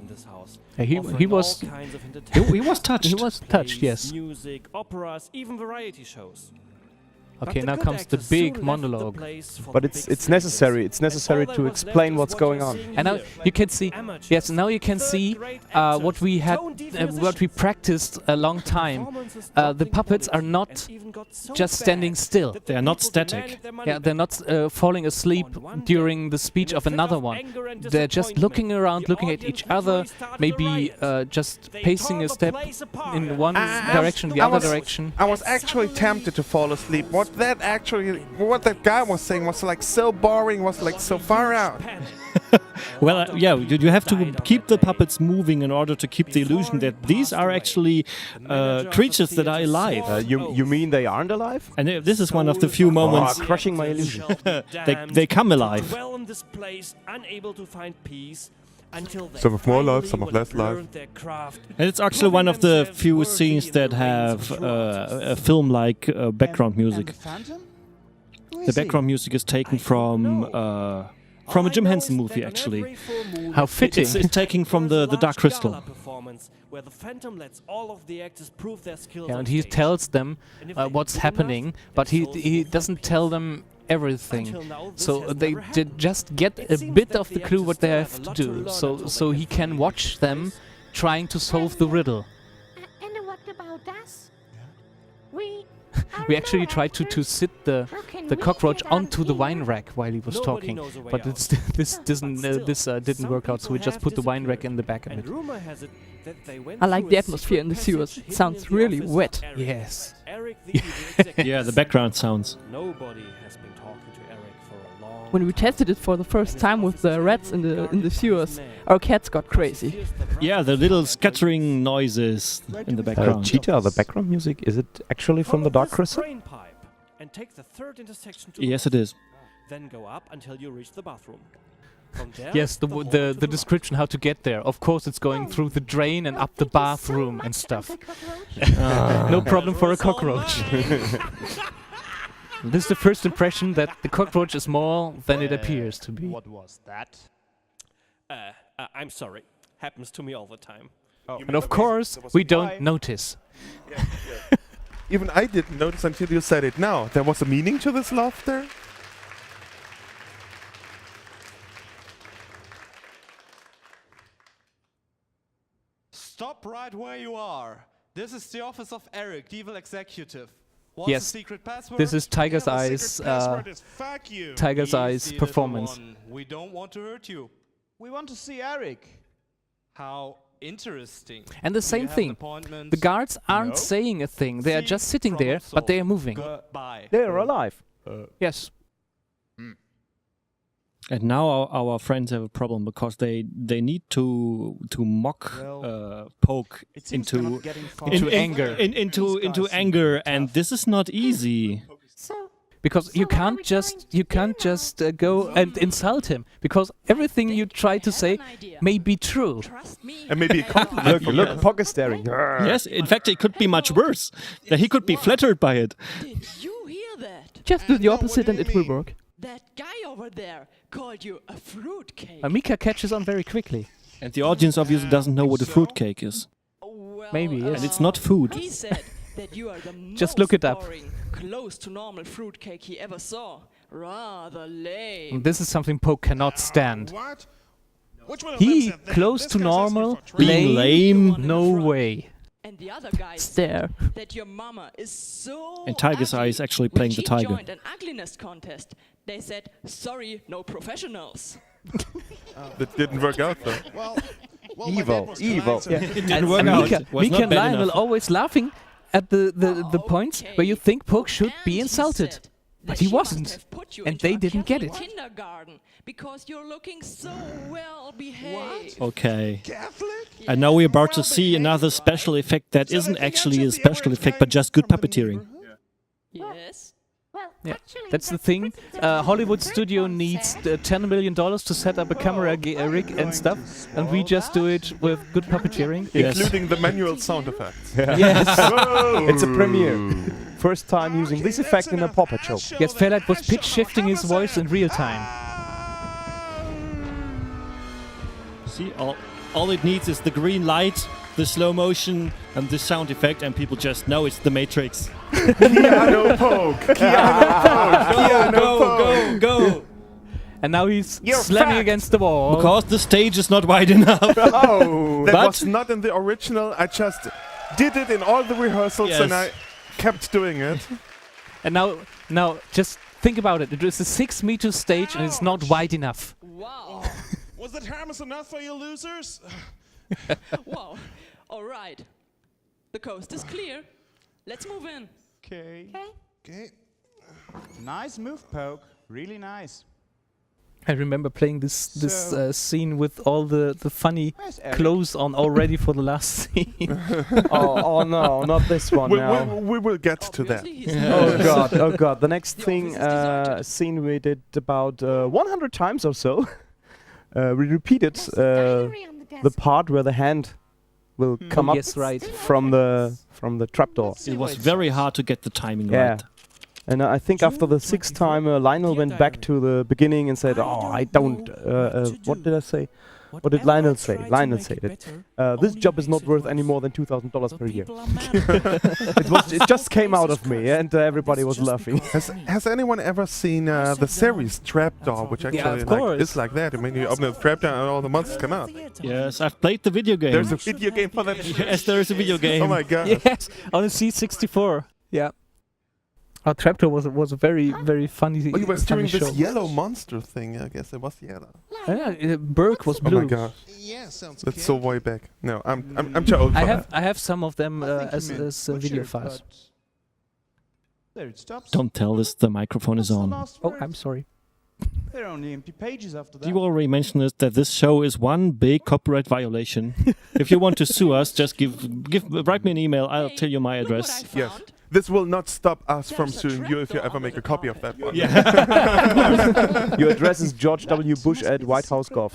Speaker 4: He was touched. He was touched, yes.
Speaker 10: Music, operas, even variety shows.
Speaker 4: Okay, now comes the big monologue.
Speaker 6: But it's necessary. It's necessary to explain what's going on.
Speaker 4: And now you can see, yes, now you can see what we had, what we practiced a long time. The puppets are not just standing still.
Speaker 1: They are not static.
Speaker 4: Yeah, they're not falling asleep during the speech of another one. They're just looking around, looking at each other, maybe just pacing a step in one direction, the other direction.
Speaker 5: I was actually tempted to fall asleep. What that guy was saying was like so boring, was like so far out.
Speaker 1: Well, yeah, you have to keep the puppets moving in order to keep the illusion that these are actually creatures that are alive.
Speaker 6: You mean they aren't alive?
Speaker 1: And this is one of the few moments
Speaker 6: crushing my illusion.
Speaker 1: they come alive.
Speaker 10: Well in this place, unable to find peace. until they
Speaker 5: Some have more life,
Speaker 10: finally
Speaker 5: some have
Speaker 10: will
Speaker 5: less
Speaker 10: have
Speaker 5: life.
Speaker 10: learned their craft,
Speaker 1: And it's actually one of the few scenes that have a film-like background music.
Speaker 9: And the Phantom? Who
Speaker 1: The
Speaker 9: is he?
Speaker 1: background music is taken from a Jim Henson movie, actually.
Speaker 4: How fitting.
Speaker 1: It's taken from the Dark Crystal.
Speaker 10: where the Phantom lets all of the actors prove their skills.
Speaker 4: Yeah,
Speaker 10: on
Speaker 4: and he
Speaker 10: stage.
Speaker 4: tells them
Speaker 10: And if they
Speaker 4: what's
Speaker 10: do
Speaker 4: happening,
Speaker 10: enough,
Speaker 4: but
Speaker 10: their souls
Speaker 4: he
Speaker 10: will
Speaker 4: doesn't
Speaker 10: find
Speaker 4: tell
Speaker 10: peace.
Speaker 4: them everything.
Speaker 10: Until now, this
Speaker 4: So
Speaker 10: has
Speaker 4: they
Speaker 10: never happened.
Speaker 4: just get
Speaker 10: It
Speaker 4: a
Speaker 10: seems
Speaker 4: bit
Speaker 10: that
Speaker 4: of the
Speaker 10: the
Speaker 4: clue
Speaker 10: actors
Speaker 4: what they
Speaker 10: still
Speaker 4: have
Speaker 10: have a
Speaker 4: to
Speaker 10: lot to
Speaker 4: do,
Speaker 10: learn
Speaker 4: so
Speaker 10: until they
Speaker 4: he
Speaker 10: can
Speaker 4: can
Speaker 10: finally
Speaker 4: watch
Speaker 10: reach
Speaker 4: them
Speaker 10: this.
Speaker 4: trying to solve the riddle.
Speaker 13: And what about us? We
Speaker 4: We actually tried to sit the cockroach onto the wine rack while he was
Speaker 10: Nobody
Speaker 4: talking,
Speaker 10: knows a way
Speaker 4: but
Speaker 10: out.
Speaker 4: this didn't work out. So we just put the wine rack in the back of
Speaker 10: And
Speaker 4: it.
Speaker 10: rumor has it that they went
Speaker 3: I like
Speaker 10: through
Speaker 3: the
Speaker 10: a
Speaker 3: atmosphere in the
Speaker 10: secret
Speaker 3: sewers.
Speaker 10: passage
Speaker 3: It
Speaker 10: hidden
Speaker 3: sounds
Speaker 10: in the
Speaker 3: really
Speaker 10: office of
Speaker 3: wet.
Speaker 10: Eric.
Speaker 4: Yes.
Speaker 10: Eric, the evil executive.
Speaker 1: Yeah, the background sounds.
Speaker 10: Nobody has been talking to Eric for a long
Speaker 3: When we tested it for the first time with the rats in the sewers, our cats got crazy.
Speaker 1: Yeah, the little scattering noises in the background.
Speaker 6: Cheetah, the background music, is it actually from the Dark Crystal?
Speaker 10: drain pipe and take the third intersection to
Speaker 1: Yes,
Speaker 10: the
Speaker 1: it is.
Speaker 10: left. Then go up until you reach the bathroom. From there,
Speaker 4: Yes, the
Speaker 10: hall to
Speaker 4: the
Speaker 10: right.
Speaker 4: description how to get there. Of course, it's going through the drain and up the bathroom and stuff. No problem for a cockroach. This is the first impression that the cockroach is more than it appears to be.
Speaker 12: What was that?
Speaker 10: I'm sorry. Happens to me all the time.
Speaker 4: And of course, we don't notice.
Speaker 5: Even I didn't notice until you said it now. There was a meaning to this laughter?
Speaker 12: Stop right where you are. This is the office of Eric, the evil executive. What's
Speaker 4: Yes,
Speaker 12: the secret password?
Speaker 4: this is Tiger's
Speaker 8: The
Speaker 4: Eyes.
Speaker 8: secret password is fuck you.
Speaker 4: Tiger's Eyes
Speaker 12: Easy, little
Speaker 4: performance.
Speaker 12: one. We don't want to hurt you.
Speaker 9: We want to see Eric.
Speaker 12: How interesting.
Speaker 4: And the
Speaker 12: Do you
Speaker 4: same
Speaker 12: have an
Speaker 4: thing.
Speaker 12: appointment?
Speaker 4: The guards aren't
Speaker 12: No.
Speaker 4: saying a thing. They are
Speaker 12: See,
Speaker 4: just sitting
Speaker 12: problem
Speaker 4: there, but they are
Speaker 12: solved.
Speaker 4: moving.
Speaker 12: Goodbye.
Speaker 6: They're alive.
Speaker 4: Yes.
Speaker 1: And now our friends have a problem because they need to mock poke
Speaker 9: It seems we're
Speaker 1: into
Speaker 9: not getting far.
Speaker 4: Into anger.
Speaker 1: into
Speaker 9: These guys seem
Speaker 1: anger,
Speaker 9: tough.
Speaker 1: and this is not easy.
Speaker 13: So,
Speaker 4: Because you can't just go and insult him, because everything you try to say may be true.
Speaker 5: And maybe a compliment.
Speaker 6: Look, Pock is staring.
Speaker 1: Yes, in fact, it could be much worse. That he could be flattered by it.
Speaker 14: Did you hear that?
Speaker 3: Just do the opposite and it will work.
Speaker 14: That guy over there called you a fruitcake.
Speaker 4: Mika catches on very quickly.
Speaker 1: And the audience obviously doesn't know what a fruitcake is.
Speaker 14: Well,
Speaker 4: Maybe, yes.
Speaker 1: And it's not food.
Speaker 14: He said that you are the
Speaker 4: Just
Speaker 14: most
Speaker 4: look it up.
Speaker 14: boring, close to normal fruitcake he ever saw. Rather lame.
Speaker 4: And this is something Poke cannot stand.
Speaker 8: What? Which one of them
Speaker 4: He,
Speaker 8: said that?
Speaker 4: close
Speaker 8: This
Speaker 4: to
Speaker 8: guy's asking
Speaker 4: normal,
Speaker 8: for trouble.
Speaker 1: Being lame.
Speaker 4: no way.
Speaker 14: And the other guy
Speaker 3: Stare.
Speaker 14: said that your mama is so
Speaker 1: And Tiger's Eye is
Speaker 14: ugly.
Speaker 1: actually
Speaker 14: When
Speaker 1: playing the
Speaker 14: she
Speaker 1: tiger.
Speaker 14: joined an ugliness contest, they said, sorry, no professionals.
Speaker 5: That didn't work out though.
Speaker 8: Well, my
Speaker 6: Evil,
Speaker 8: dad was
Speaker 6: evil.
Speaker 8: kind, so-
Speaker 1: It didn't work
Speaker 4: And
Speaker 1: out.
Speaker 4: Mika,
Speaker 1: It was
Speaker 4: Mika
Speaker 1: not
Speaker 4: and
Speaker 1: bad
Speaker 4: Lionel
Speaker 1: enough.
Speaker 4: always laughing at the points where you think Poke should be
Speaker 14: And he
Speaker 4: insulted.
Speaker 14: said
Speaker 4: But
Speaker 14: that
Speaker 4: he
Speaker 14: she must
Speaker 4: wasn't.
Speaker 14: have put you
Speaker 4: And
Speaker 14: into
Speaker 4: they
Speaker 14: a
Speaker 4: didn't get
Speaker 14: Catholic
Speaker 4: it.
Speaker 14: kindergarten because you're looking so well behaved.
Speaker 1: Okay.
Speaker 8: Catholic?
Speaker 1: And now we're about to see another special effect that isn't actually a special effect, but just good puppeteering.
Speaker 14: Yes.
Speaker 13: well,
Speaker 4: Yeah,
Speaker 13: actually,
Speaker 4: that's the thing. Hollywood studio needs $10 million to set up a camera rig and stuff, and we just do it with good puppeteering.
Speaker 1: Yes.
Speaker 5: Including the manual sound effects.
Speaker 4: Yes.
Speaker 6: It's a premiere. First time using this effect in a Pawpet show.
Speaker 4: Yes, Fairlight was pitch shifting his voice in real time.
Speaker 1: See, all it needs is the green light, the slow motion, and the sound effect, and people just know it's the Matrix.
Speaker 5: Piano poke! Piano poke! Piano poke!
Speaker 1: go!
Speaker 4: And now he's
Speaker 6: You're
Speaker 4: slamming
Speaker 6: fat.
Speaker 4: against the wall.
Speaker 1: Because the stage is not wide enough.
Speaker 5: Oh, that
Speaker 1: But-
Speaker 5: was not in the original. I just did it in all the rehearsals
Speaker 1: Yes.
Speaker 5: and I kept doing it.
Speaker 4: And now just think about it. It is a 6-meter stage and it's not wide enough.
Speaker 14: Wow.
Speaker 8: Was that harmless enough for you losers?
Speaker 14: Wow. All right. The coast is clear. Let's move in.
Speaker 9: Okay.
Speaker 8: Okay.
Speaker 9: Nice move, Poke. Really nice.
Speaker 4: I remember playing this scene with all the funny
Speaker 9: Where's Eric?
Speaker 4: clothes on already for the last scene.
Speaker 6: Oh no, not this one now.
Speaker 5: We will get to that.
Speaker 14: Obviously, he's
Speaker 6: Oh god, oh god. The next
Speaker 14: The
Speaker 6: thing,
Speaker 14: office is deserted.
Speaker 6: scene we did about 100 times or so. we repeated the part where the hand will come up
Speaker 4: yes, right.
Speaker 6: from the trapdoor.
Speaker 1: It was very hard to get the timing
Speaker 6: Yeah.
Speaker 1: right.
Speaker 6: And I think after the 6th time, Lionel went back to the beginning and said, "Oh, I don't." What did I say? What did Lionel say? Lionel said it. This job is not worth any more than $2,000 per year. It just came out of me, and everybody was laughing.
Speaker 5: Has anyone ever seen the series Trapdoor, which actually is like that? I mean, you open the trapdoor and all the monsters come out.
Speaker 1: Yes, I've played the video game.
Speaker 5: There's a video game for that.
Speaker 1: Yes, there is a video game.
Speaker 5: Oh my god.
Speaker 4: Yes, on a C64. Yeah. Our Trapdoor was a very, very funny
Speaker 5: Oh, you were
Speaker 4: funny
Speaker 5: doing this
Speaker 4: show.
Speaker 5: yellow monster thing. I guess it was yellow.
Speaker 4: Yeah, Burke was blue.
Speaker 5: Oh my gosh.
Speaker 8: Yeah, sounds
Speaker 5: That's so way back. No, I'm too old for that.
Speaker 4: I have some of them as video files.
Speaker 9: There it stops.
Speaker 1: Don't tell us the microphone is on.
Speaker 4: Oh, I'm sorry.
Speaker 9: There are only empty pages after that.
Speaker 1: You already mentioned it, that this show is one big copyright violation. If you want to sue us, just write me an email. I'll tell you my address.
Speaker 5: Yes. This will not stop us from suing you if you ever make a copy of that one.
Speaker 1: Yeah.
Speaker 6: Your address is George W. Bush at White House Golf.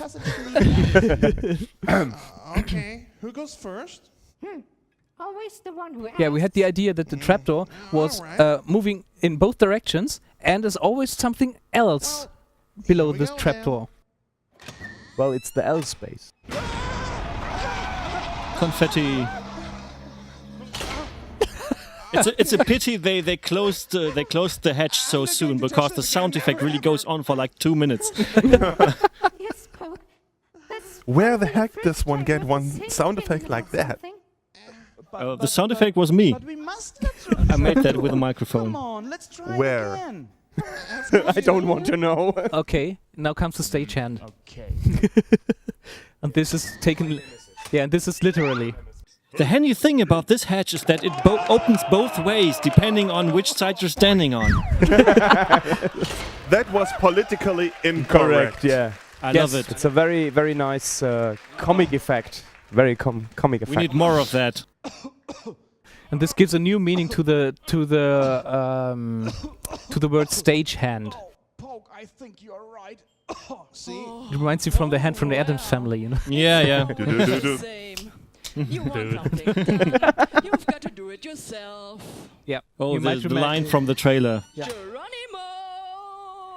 Speaker 8: Okay, who goes first?
Speaker 13: Always the one who
Speaker 4: Yeah, we had the idea that the trapdoor was moving in both directions, and there's always something else below this trapdoor.
Speaker 6: Well, it's the L space.
Speaker 1: Confetti. It's a pity they closed the hatch so soon, because the sound effect really goes on for like 2 minutes.
Speaker 13: Yes, Poke. That's
Speaker 5: Where the heck does one get one sound effect like that?
Speaker 1: The sound effect was me.
Speaker 9: But we must let's
Speaker 1: I made that with a microphone.
Speaker 9: Come on, let's try
Speaker 5: Where?
Speaker 9: again.
Speaker 6: I don't want to know.
Speaker 4: Okay, now comes the stagehand.
Speaker 9: Okay.
Speaker 4: And this is taken... Yeah, and this is literally...
Speaker 1: The handy thing about this hatch is that it opens both ways, depending on which side you're standing on.
Speaker 5: That was politically incorrect.
Speaker 6: Yeah.
Speaker 1: I love it.
Speaker 6: It's a very, very nice comic effect. Very comic effect.
Speaker 1: We need more of that.
Speaker 4: And this gives a new meaning to the word stagehand.
Speaker 9: Poke, I think you're right. See?
Speaker 4: It reminds you from the hand from the Addams Family, you know.
Speaker 1: Yeah.
Speaker 14: Same. You want something done. You've got to do it yourself.
Speaker 4: Yeah.
Speaker 1: Oh,
Speaker 4: You might
Speaker 1: the
Speaker 4: remember-
Speaker 1: line from the trailer.
Speaker 4: Yeah.
Speaker 14: Geronimo!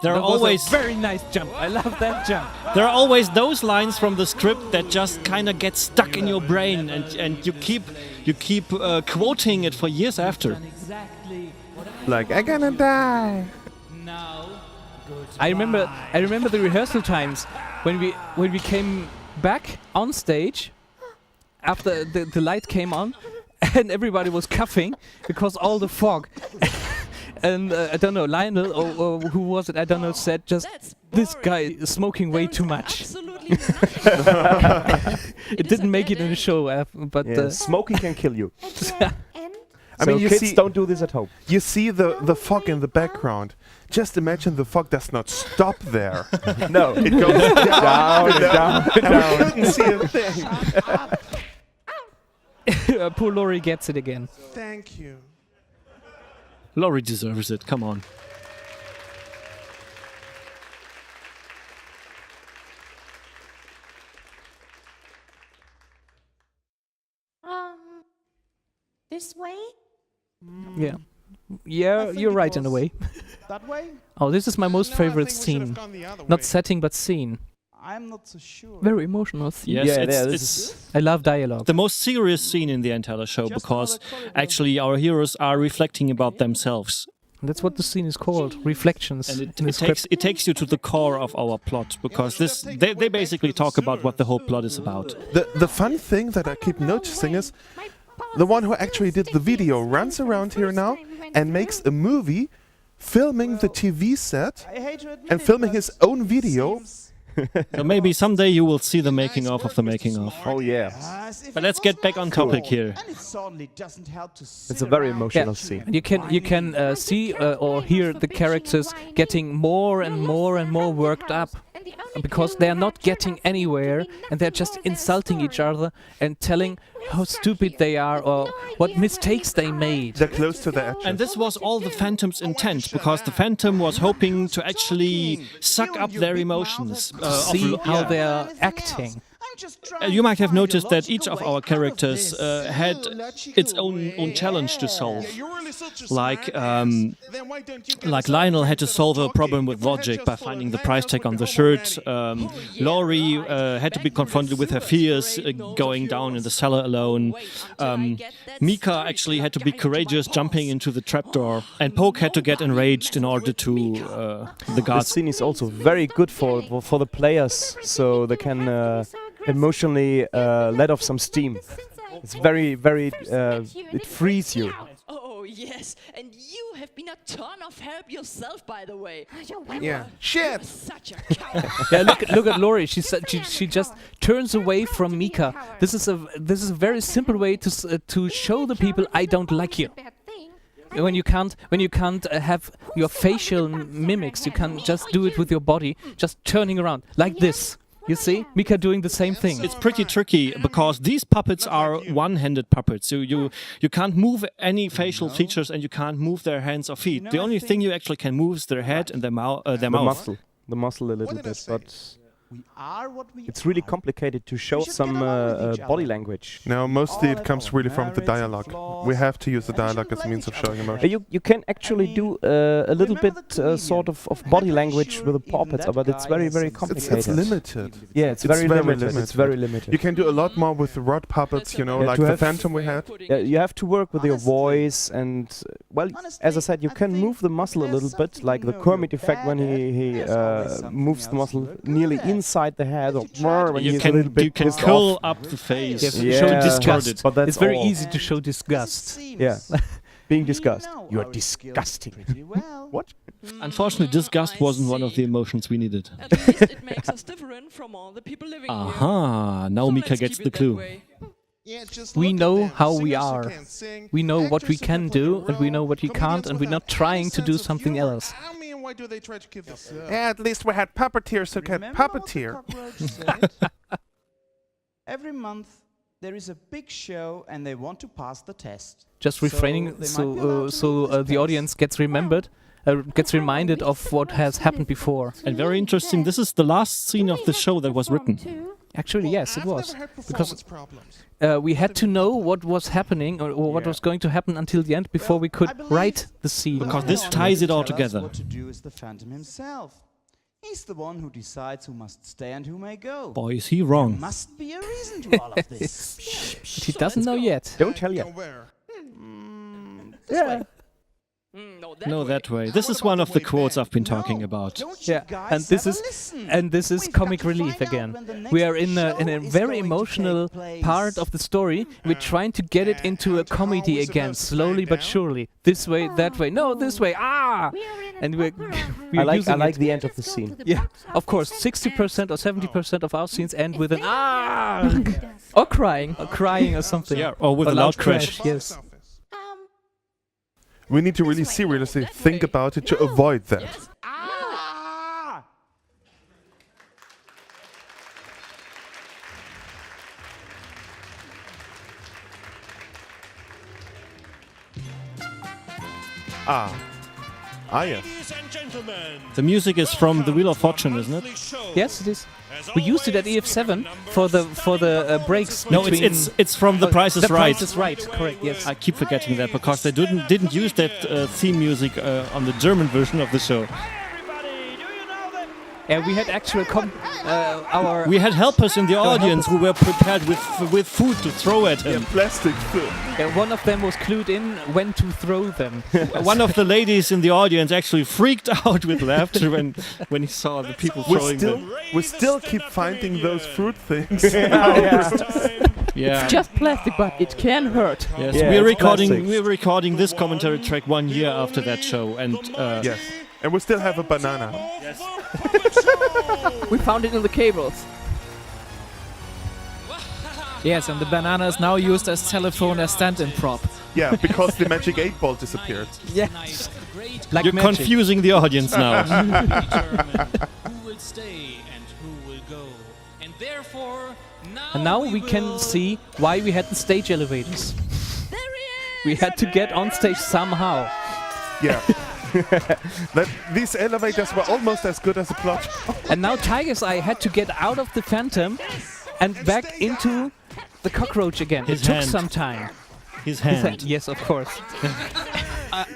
Speaker 1: There are
Speaker 4: That was
Speaker 1: always
Speaker 4: a very nice jump. I love that jump.
Speaker 1: there are always those lines from the script that just kind of get stuck in your brain, and you keep quoting it for years after.
Speaker 5: Like, I'm gonna die.
Speaker 4: I remember the rehearsal times when we came back on stage after the light came on, and everybody was coughing because all the fog. And I don't know, Lionel or who was it? I don't know. Said just this guy is smoking way too much.
Speaker 14: Absolutely
Speaker 4: It didn't make it in the show, but
Speaker 6: Yeah, smoking can kill you.
Speaker 5: I mean, you
Speaker 6: kids
Speaker 5: see,
Speaker 6: don't do this at home.
Speaker 5: You see the fog in the background. Just imagine the fog does not stop there.
Speaker 6: No,
Speaker 5: it goes down and down and
Speaker 6: down.
Speaker 5: we couldn't see a thing.
Speaker 4: Poor Laurie gets it again.
Speaker 8: Thank you.
Speaker 1: Laurie deserves it. Come on.
Speaker 13: This way?
Speaker 4: Yeah. Yeah, you're right in a way.
Speaker 9: That way?
Speaker 4: Oh, this is my most
Speaker 8: No, I
Speaker 4: favorite
Speaker 8: think we should have
Speaker 4: scene.
Speaker 8: gone the other
Speaker 4: Not
Speaker 8: way.
Speaker 4: setting, but scene.
Speaker 9: I'm not so sure.
Speaker 3: Very emotional scene.
Speaker 1: Yes,
Speaker 6: Yeah,
Speaker 1: it's
Speaker 4: I love dialogue.
Speaker 1: the most serious scene in the entire show, because actually our heroes are reflecting about themselves.
Speaker 4: And that's what the scene is called, reflections.
Speaker 1: And
Speaker 4: in the script.
Speaker 1: it takes you to the core of our plot, because they basically talk about what the whole plot is about.
Speaker 5: The fun thing that I keep noticing is the one who actually did the video runs around here now and makes a movie filming the TV set
Speaker 9: I hate to admit
Speaker 5: and
Speaker 9: it,
Speaker 5: filming
Speaker 9: but
Speaker 5: his own video.
Speaker 1: So maybe someday you will see the making of the making of.
Speaker 6: Oh yeah,
Speaker 9: as if
Speaker 1: But
Speaker 9: it
Speaker 1: let's get
Speaker 9: wasn't
Speaker 1: back on
Speaker 9: my
Speaker 1: topic
Speaker 9: fault.
Speaker 1: here.
Speaker 9: And it certainly doesn't help to sit
Speaker 6: it's a very
Speaker 9: around
Speaker 6: emotional
Speaker 4: Yeah.
Speaker 6: scene.
Speaker 4: And you can see or hear the characters getting more and more worked up because they are not getting anywhere, and they're just insulting each other and telling how stupid they are or what mistakes they made.
Speaker 5: They're close to the edge.
Speaker 1: And this was all the Phantom's intent, because the Phantom was hoping to actually suck up their emotions,
Speaker 4: to see how they're acting.
Speaker 1: You might have noticed that each of our characters had its own challenge to solve. Like Lionel had to solve a problem with logic by finding the price tag on the shirt. Laurie had to be confronted with her fears, going down in the cellar alone. Mika actually had to be courageous, jumping into the trapdoor. And Poke had to get enraged in order to the guards.
Speaker 6: The scene is also very good for the players, so they can emotionally let off some steam. It's very, very, it frees you.
Speaker 14: Oh, yes, and you have been a ton of help yourself, by the way.
Speaker 5: Yeah. Shit!
Speaker 14: Such a coward.
Speaker 4: Yeah, look at Laurie. She just turns away from Mika. This is a very simple way to show the people I don't like you. When you can't have your facial mimics, you can just do it with your body, just turning around like this. You see, Mika doing the same thing.
Speaker 1: It's pretty tricky because these puppets are one-handed puppets. So you can't move any facial features and you can't move their hands or feet. The only thing you actually can move is their head and their mouth.
Speaker 6: The muscle a little bit, but it's really complicated to show some body language.
Speaker 5: No, mostly it comes really from the dialogue. We have to use the dialogue as a means of showing emotion.
Speaker 6: You can actually do a little bit sort of body language with the Pawpets, but it's very, very complicated.
Speaker 5: It's limited.
Speaker 6: Yeah, it's very limited. It's very limited.
Speaker 5: You can do a lot more with the rod puppets, you know, like the Phantom we had.
Speaker 6: You have to work with your voice and, well, as I said, you can move the muscle a little bit, like the Kermit effect when he moves the muscle nearly inside the head, or when
Speaker 1: you
Speaker 6: he's a little bit
Speaker 1: you can curl up the face.
Speaker 4: Yes, show disgust.
Speaker 6: But that's
Speaker 4: it's very
Speaker 6: all.
Speaker 4: easy to show disgust.
Speaker 6: Yeah, being disgust. You are disgusting. What?
Speaker 1: Unfortunately, disgust wasn't one of the emotions we needed.
Speaker 14: At least it makes us different from all the people living here.
Speaker 1: Aha! Now
Speaker 14: So
Speaker 1: Mika
Speaker 14: let's
Speaker 1: gets
Speaker 14: keep
Speaker 1: the
Speaker 14: it that
Speaker 1: clue.
Speaker 14: way.
Speaker 4: We know how we are. We know what we can do, and we know what we can't, and we're not trying to do something else.
Speaker 8: I mean, why do they try to give this?
Speaker 5: Yeah, at least we had puppeteers who can puppeteer.
Speaker 9: Every month there is a big show and they want to pass the test.
Speaker 4: Just refraining so the audience gets reminded of what has happened before.
Speaker 1: And very interesting, this is the last scene of the show that was written.
Speaker 4: Actually, yes, it was. Because we had to know what was happening or what was going to happen until the end before we could write the scene.
Speaker 1: Because this ties it all together.
Speaker 9: What to do is the Phantom himself. He's the one who decides who must stay and who may go.
Speaker 1: Boy, is he wrong.
Speaker 9: There must be a reason to all of this.
Speaker 4: But he doesn't know yet.
Speaker 6: Don't tell yet.
Speaker 4: Yeah.
Speaker 1: No, that way. This is one of the quotes I've been talking about.
Speaker 4: Yeah, and this is comic relief again. We are in a very emotional part of the story. We're trying to get it into a comedy again, slowly but surely. This way, that way. No, this way. Ah! And we're
Speaker 6: I like the end of the scene.
Speaker 4: Yeah, of course. 60% or 70% of our scenes end with an ah, or crying, or something.
Speaker 1: Yeah, or with a loud crash.
Speaker 4: Yes.
Speaker 5: We need to really seriously think about it to avoid that. Yes.
Speaker 1: The music is from the Wheel of Fortune, isn't it?
Speaker 4: Yes, it is. We used it at EF7 for the breaks.
Speaker 1: No, it's from The Price is Right.
Speaker 4: The Price is Right, correct. Yes.
Speaker 1: I keep forgetting that because they didn't use that theme music on the German version of the show.
Speaker 4: We had actual
Speaker 1: we had helpers in the audience who were prepared with food to throw at him.
Speaker 5: Yeah, plastic food.
Speaker 4: One of them was clued in when to throw them.
Speaker 1: One of the ladies in the audience actually freaked out with laughter when he saw the people throwing them.
Speaker 5: We still keep finding those fruit things.
Speaker 1: Yeah.
Speaker 3: It's just plastic, but it can hurt.
Speaker 1: Yes,
Speaker 6: Yeah,
Speaker 1: we're recording this commentary track 1 year after that show, and
Speaker 5: yes, and we still have a banana.
Speaker 1: Yes.
Speaker 3: We found it in the cables.
Speaker 7: Yes, and the banana is now used as telephone as stand-in prop.
Speaker 5: Yeah, because the magic 8-ball disappeared.
Speaker 4: Yes.
Speaker 1: You're confusing the audience now.
Speaker 15: Who will stay and who will go. And therefore,
Speaker 4: now we can see why we had the stage elevators. We had to get on stage somehow.
Speaker 5: Yeah. These elevators were almost as good as the plot.
Speaker 4: And now Tiger's Eye had to get out of the Phantom and back into the cockroach again.
Speaker 1: His
Speaker 4: it took
Speaker 1: hand.
Speaker 4: some time.
Speaker 1: His hand.
Speaker 4: Yes, of course.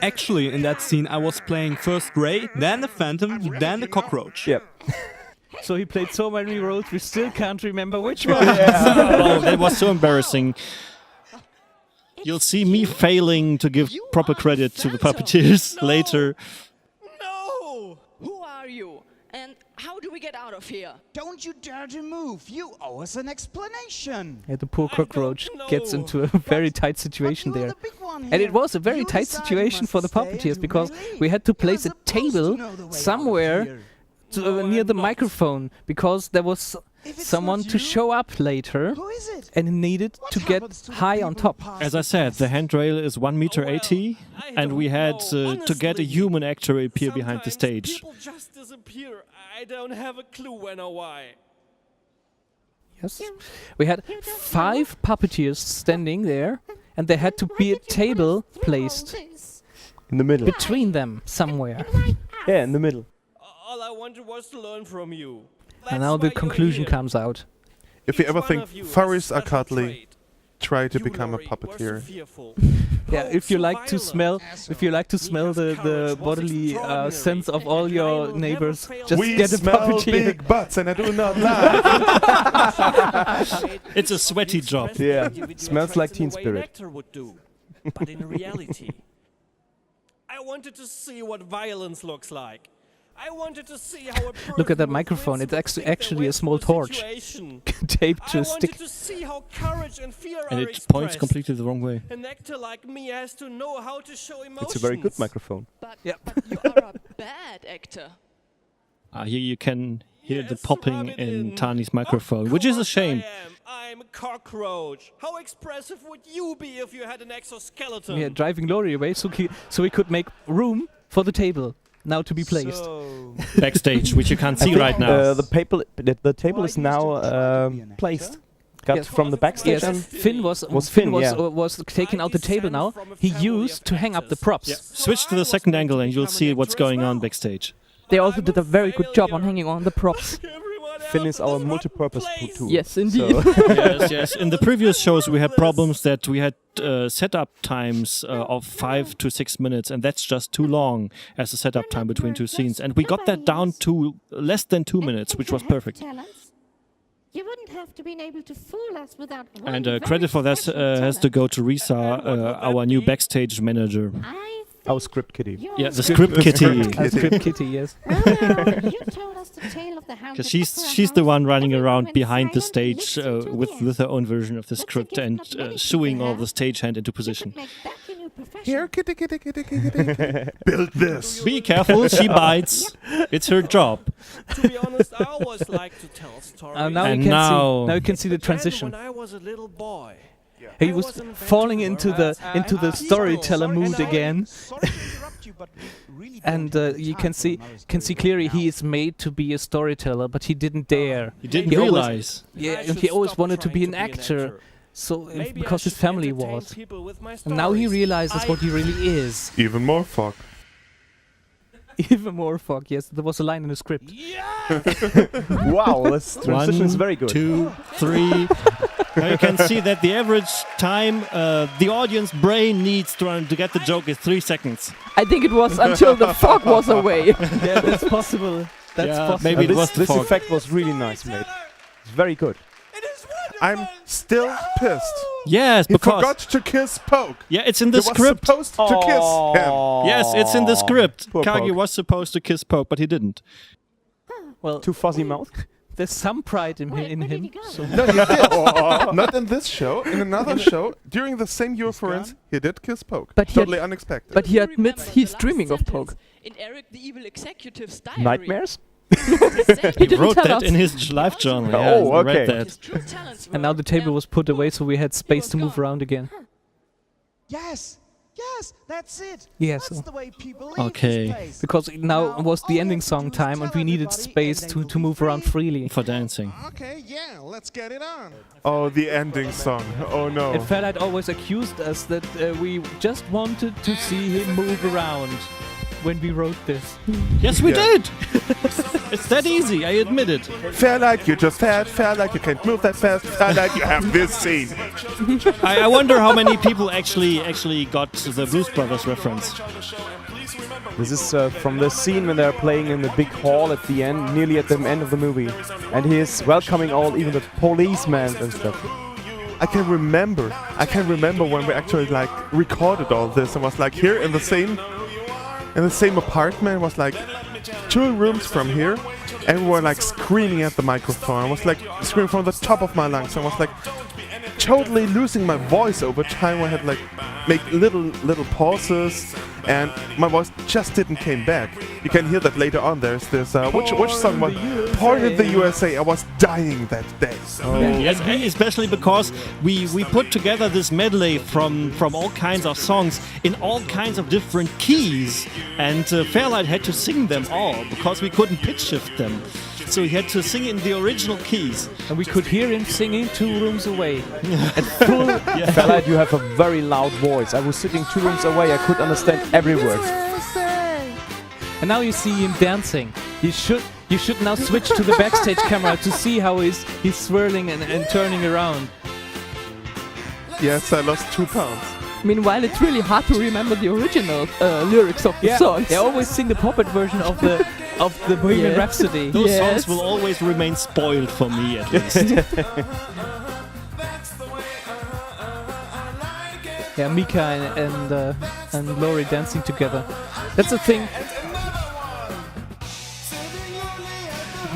Speaker 16: Actually, in that scene, I was playing first Ray, then the Phantom, then the cockroach.
Speaker 6: Yep.
Speaker 4: So he played so many roles, we still can't remember which one.
Speaker 1: Oh, that was so embarrassing. You'll see me failing to give proper credit to the puppeteers later.
Speaker 14: No! Who are you? And how do we get out of here?
Speaker 9: Don't you dare to move. You owe us an explanation.
Speaker 4: Yeah, the poor cockroach gets into a very tight situation there. And it was a very tight situation for the puppeteers because we had to place a table somewhere near the microphone because there was someone to show up later and needed to get high on top.
Speaker 1: As I said, the handrail is 1.80 m, and we had to get a human actor appear behind the stage.
Speaker 10: People just disappear. I don't have a clue when or why.
Speaker 4: Yes. We had 5 puppeteers standing there, and there had to be a table placed
Speaker 6: in the middle.
Speaker 4: Between them somewhere.
Speaker 6: Yeah, in the middle.
Speaker 10: All I wanted was to learn from you.
Speaker 4: And now the conclusion comes out.
Speaker 5: If you ever think furries are cuddly, try to become a puppeteer.
Speaker 4: Yeah, if you like to smell, the bodily sense of all your neighbors, just get a puppeteer.
Speaker 5: Big butts, and I do not lie.
Speaker 1: It's a sweaty job.
Speaker 6: Yeah, smells like Teen Spirit.
Speaker 10: But in reality, I wanted to see what violence looks like. I wanted to see how a
Speaker 4: Look at that microphone. It's actually a small torch taped to a stick.
Speaker 10: to see how courage and fear
Speaker 1: And
Speaker 10: are
Speaker 1: it points
Speaker 10: expressed.
Speaker 1: completely the wrong way.
Speaker 10: An actor like me has to know how to show emotions.
Speaker 6: It's a very good microphone.
Speaker 14: But you are a bad actor.
Speaker 1: Here you can hear the popping in Tani's microphone, which is a shame.
Speaker 10: I'm a cockroach. How expressive would you be if you had an exoskeleton?
Speaker 4: Yeah, driving lorry away so we could make room for the table now to be placed.
Speaker 1: Backstage, which you can't see right now.
Speaker 6: The table is now placed. Got from the backstage.
Speaker 4: Yes,
Speaker 6: and
Speaker 4: Finn was taking out the table now. He used to hang up the props.
Speaker 1: Yeah. Switch to the second angle and you'll see what's going on backstage.
Speaker 3: They also did a very good job on hanging on the props.
Speaker 6: Finn is our multi-purpose tool.
Speaker 3: Yes, indeed.
Speaker 1: Yes. In the previous shows, we had problems that we had setup times of 5 to 6 minutes, and that's just too long as a setup time between two scenes. And we got that down to less than 2 minutes, which was perfect.
Speaker 13: You wouldn't have to be able to fool us without one
Speaker 1: And
Speaker 13: very
Speaker 1: credit for that has to go to Risa, our new backstage manager.
Speaker 6: Our script kitty.
Speaker 1: Yeah, the script kitty.
Speaker 4: Script kitty, yes.
Speaker 13: You told us the tale of the hound.
Speaker 1: Because she's the one running around behind the stage with her own version of the script and shooing all the stagehand into position.
Speaker 5: Here, kitty. Build this.
Speaker 1: Be careful, she bites. It's her job.
Speaker 10: To be honest, I always like to tell stories.
Speaker 4: Now you can see the transition.
Speaker 10: When I was a little boy,
Speaker 4: He was falling into the storyteller mood again, and you can see clearly he is made to be a storyteller, but he didn't dare.
Speaker 1: He didn't realize.
Speaker 4: He always wanted to be an actor. So because his family was, and now he realizes what he really is.
Speaker 5: Even more fuck.
Speaker 4: Even more fuck. Yes, there was a line in the script.
Speaker 6: Wow, this transition is very good.
Speaker 1: 1, 2, 3. Now you can see that the average time the audience brain needs to get the joke is 3 seconds.
Speaker 3: I think it was until the fog was away.
Speaker 4: Yeah, that's possible. That's possible.
Speaker 1: Maybe it was the
Speaker 6: this
Speaker 1: fog.
Speaker 6: effect was really nice, mate. It's very good.
Speaker 5: I'm still pissed.
Speaker 1: Yes,
Speaker 5: He
Speaker 1: because
Speaker 5: forgot to kiss Poke.
Speaker 1: yeah, it's in the
Speaker 5: He was
Speaker 1: script.
Speaker 5: supposed to kiss him.
Speaker 1: Yes, it's in the script.
Speaker 6: Poor
Speaker 1: Kagi
Speaker 6: Poke.
Speaker 1: was supposed to kiss Poke, but he didn't.
Speaker 4: Well,
Speaker 6: Too fuzzy mouth.
Speaker 4: there's some pride in him. So
Speaker 5: No, he did. Not in this show. In another show, during the same Euphorance, he did kiss Poke.
Speaker 3: But he
Speaker 5: Totally unexpected.
Speaker 3: But he admits he's dreaming of Poke.
Speaker 14: In Eric the Evil Executive's diary.
Speaker 6: Nightmares?
Speaker 1: He wrote that in his life journal. Yeah,
Speaker 6: Oh,
Speaker 1: I read
Speaker 6: okay.
Speaker 1: that.
Speaker 4: and now the table was put away, so we had space to move around again.
Speaker 9: Yes, that's it.
Speaker 4: Yes.
Speaker 9: That's the way people leave
Speaker 1: Okay.
Speaker 9: this place.
Speaker 4: Because now was the ending song time, and we needed space to move around freely.
Speaker 1: For dancing.
Speaker 8: Okay, yeah, let's get it on.
Speaker 5: Oh, the ending song. Oh no.
Speaker 4: And Fairlight always accused us that we just wanted to see him move around. when we wrote this.
Speaker 1: Yes, we
Speaker 5: Yeah.
Speaker 1: did. It's that easy. I admit it.
Speaker 5: Fairlight, you're just fat. Fairlight, you can't move that fast. Fairlight, you have this scene.
Speaker 1: I wonder how many people actually got the Blues Brothers reference.
Speaker 6: This is from the scene when they're playing in the big hall at the end, nearly at the end of the movie. And he is welcoming all, even the policemen and stuff.
Speaker 5: I can remember when we actually like recorded all this and was like here in the same apartment, was like 2 rooms from here, and we were like screaming at the microphone. I was like screaming from the top of my lungs. I was like totally losing my voice over time. I had like make little pauses, and my voice just didn't came back. You can hear that later on. There's this which song was Born in the USA. I was dying that day.
Speaker 1: Yes, especially because we put together this medley from all kinds of songs in all kinds of different keys, and Fairlight had to sing them all because we couldn't pitch shift them. So he had to sing in the original keys.
Speaker 4: And we could hear him singing 2 rooms away. At full.
Speaker 6: Fairlight, you have a very loud voice. I was sitting 2 rooms away. I could understand every word.
Speaker 4: And now you see him dancing. You should now switch to the backstage camera to see how he's swirling and turning around.
Speaker 5: Yes, I lost 2 pounds.
Speaker 3: Meanwhile, it's really hard to remember the original lyrics of the songs.
Speaker 4: They always sing the Pawpet version of the Bohemian Rhapsody.
Speaker 1: Those songs will always remain spoiled for me, at least.
Speaker 4: Yeah, Mika and Laurie dancing together. That's the thing.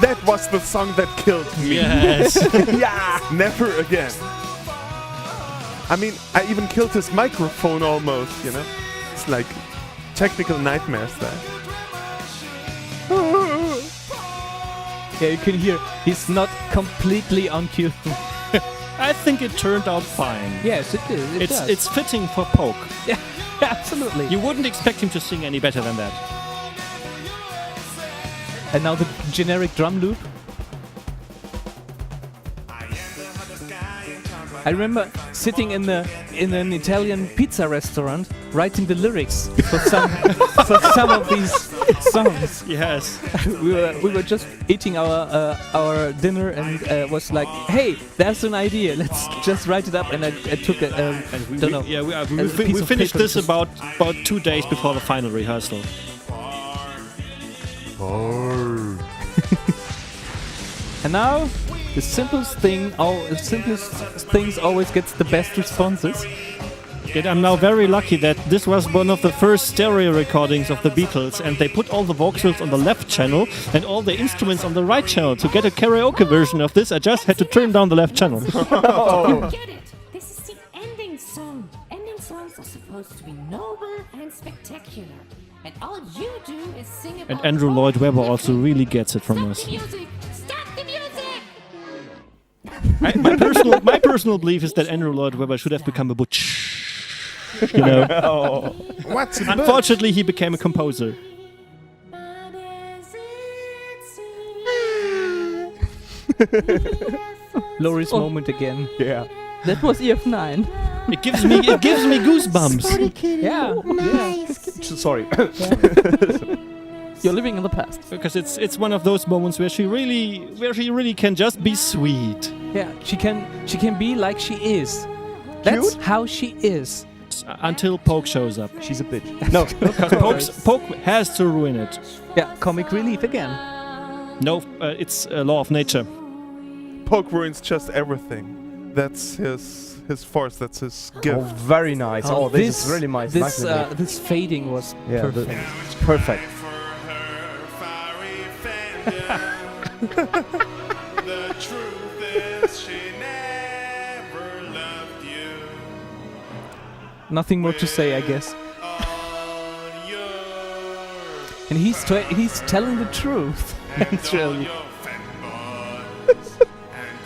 Speaker 5: That was the song that killed me.
Speaker 1: Yes.
Speaker 5: Yeah. Never again. I mean, I even killed his microphone almost, you know? It's like technical nightmares there.
Speaker 4: Yeah, you can hear he's not completely on cue.
Speaker 1: I think it turned out fine.
Speaker 4: Yes, it is.
Speaker 1: It's fitting for Poke.
Speaker 4: Yeah, absolutely.
Speaker 1: You wouldn't expect him to sing any better than that.
Speaker 4: And now the generic drum loop. I remember sitting in an Italian pizza restaurant writing the lyrics for some of these songs.
Speaker 1: Yes.
Speaker 4: we were just eating our dinner and was like, hey, there's an idea. Let's just write it up. And I took a don't know.
Speaker 1: Yeah, we finished this about 2 days before the final rehearsal.
Speaker 4: And now the simplest things always gets the best responses.
Speaker 1: Yet I'm now very lucky that this was one of the first stereo recordings of the Beatles, and they put all the vocals on the left channel and all the instruments on the right channel. To get a karaoke version of this, I just had to turn down the left channel.
Speaker 13: I get it. This is the ending song. Ending songs are supposed to be noble and spectacular. And all you do is sing about
Speaker 1: And Andrew Lloyd Webber also really gets it from us.
Speaker 13: Stop the music! Stop the music!
Speaker 1: My personal belief is that Andrew Lloyd Webber should have become a butch. You know.
Speaker 5: What's a
Speaker 1: Unfortunately, he became a composer.
Speaker 4: Laurie's moment again.
Speaker 6: Yeah.
Speaker 3: That was EF9.
Speaker 1: It gives me goosebumps.
Speaker 4: Yeah.
Speaker 6: Sorry.
Speaker 3: You're living in the past.
Speaker 1: Because it's one of those moments where she really can just be sweet.
Speaker 4: Yeah, she can be like she is. That's how she is.
Speaker 1: Until Poke shows up.
Speaker 6: She's a bitch.
Speaker 1: No, because Poke has to ruin it.
Speaker 4: Yeah, comic relief again.
Speaker 1: No, it's a law of nature.
Speaker 5: Poke ruins just everything. That's his force. That's his gift.
Speaker 6: Oh, very nice. Oh, this is really nice.
Speaker 4: This fading was perfect.
Speaker 6: It's perfect.
Speaker 8: The truth is she never loved you.
Speaker 4: Nothing more to say, I guess. And he's telling the truth. Actually.
Speaker 8: And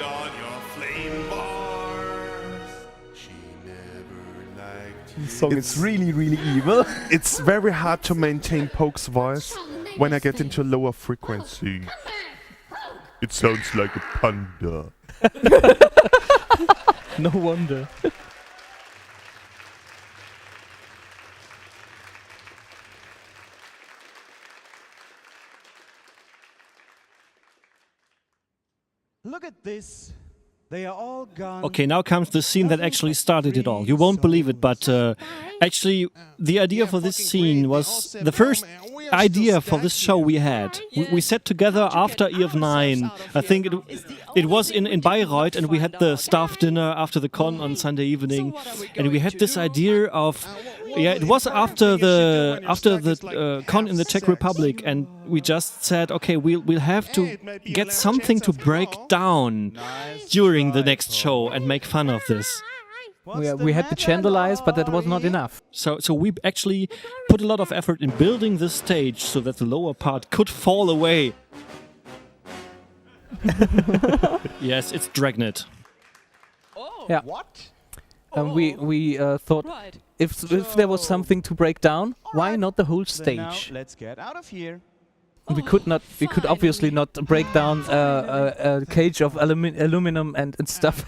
Speaker 8: on your flame bars, she never liked you.
Speaker 6: This song is really, really evil.
Speaker 5: It's very hard to maintain Poke's voice when I get into lower frequency. It sounds like a panda.
Speaker 4: No wonder.
Speaker 9: Look at this. They are all gone.
Speaker 1: Okay, now comes the scene that actually started it all. You won't believe it, but actually the idea for this scene was the first idea for this show we had. We sat together after EF9. I think it was in Bayreuth, and we had the staff dinner after the con on Sunday evening, and we had this idea of it was after the con in the Czech Republic, and we just said, okay, we'll have to get something to break down during the next show and make fun of this.
Speaker 4: We had the Chandeliers, but that was not enough.
Speaker 1: So we actually put a lot of effort in building the stage so that the lower part could fall away. Yes, it's Dragnet.
Speaker 4: Yeah.
Speaker 9: What?
Speaker 4: We thought if there was something to break down, why not the whole
Speaker 9: Then now,
Speaker 4: stage?
Speaker 9: let's get out of here.
Speaker 4: We could obviously not break down a cage of aluminum and stuff.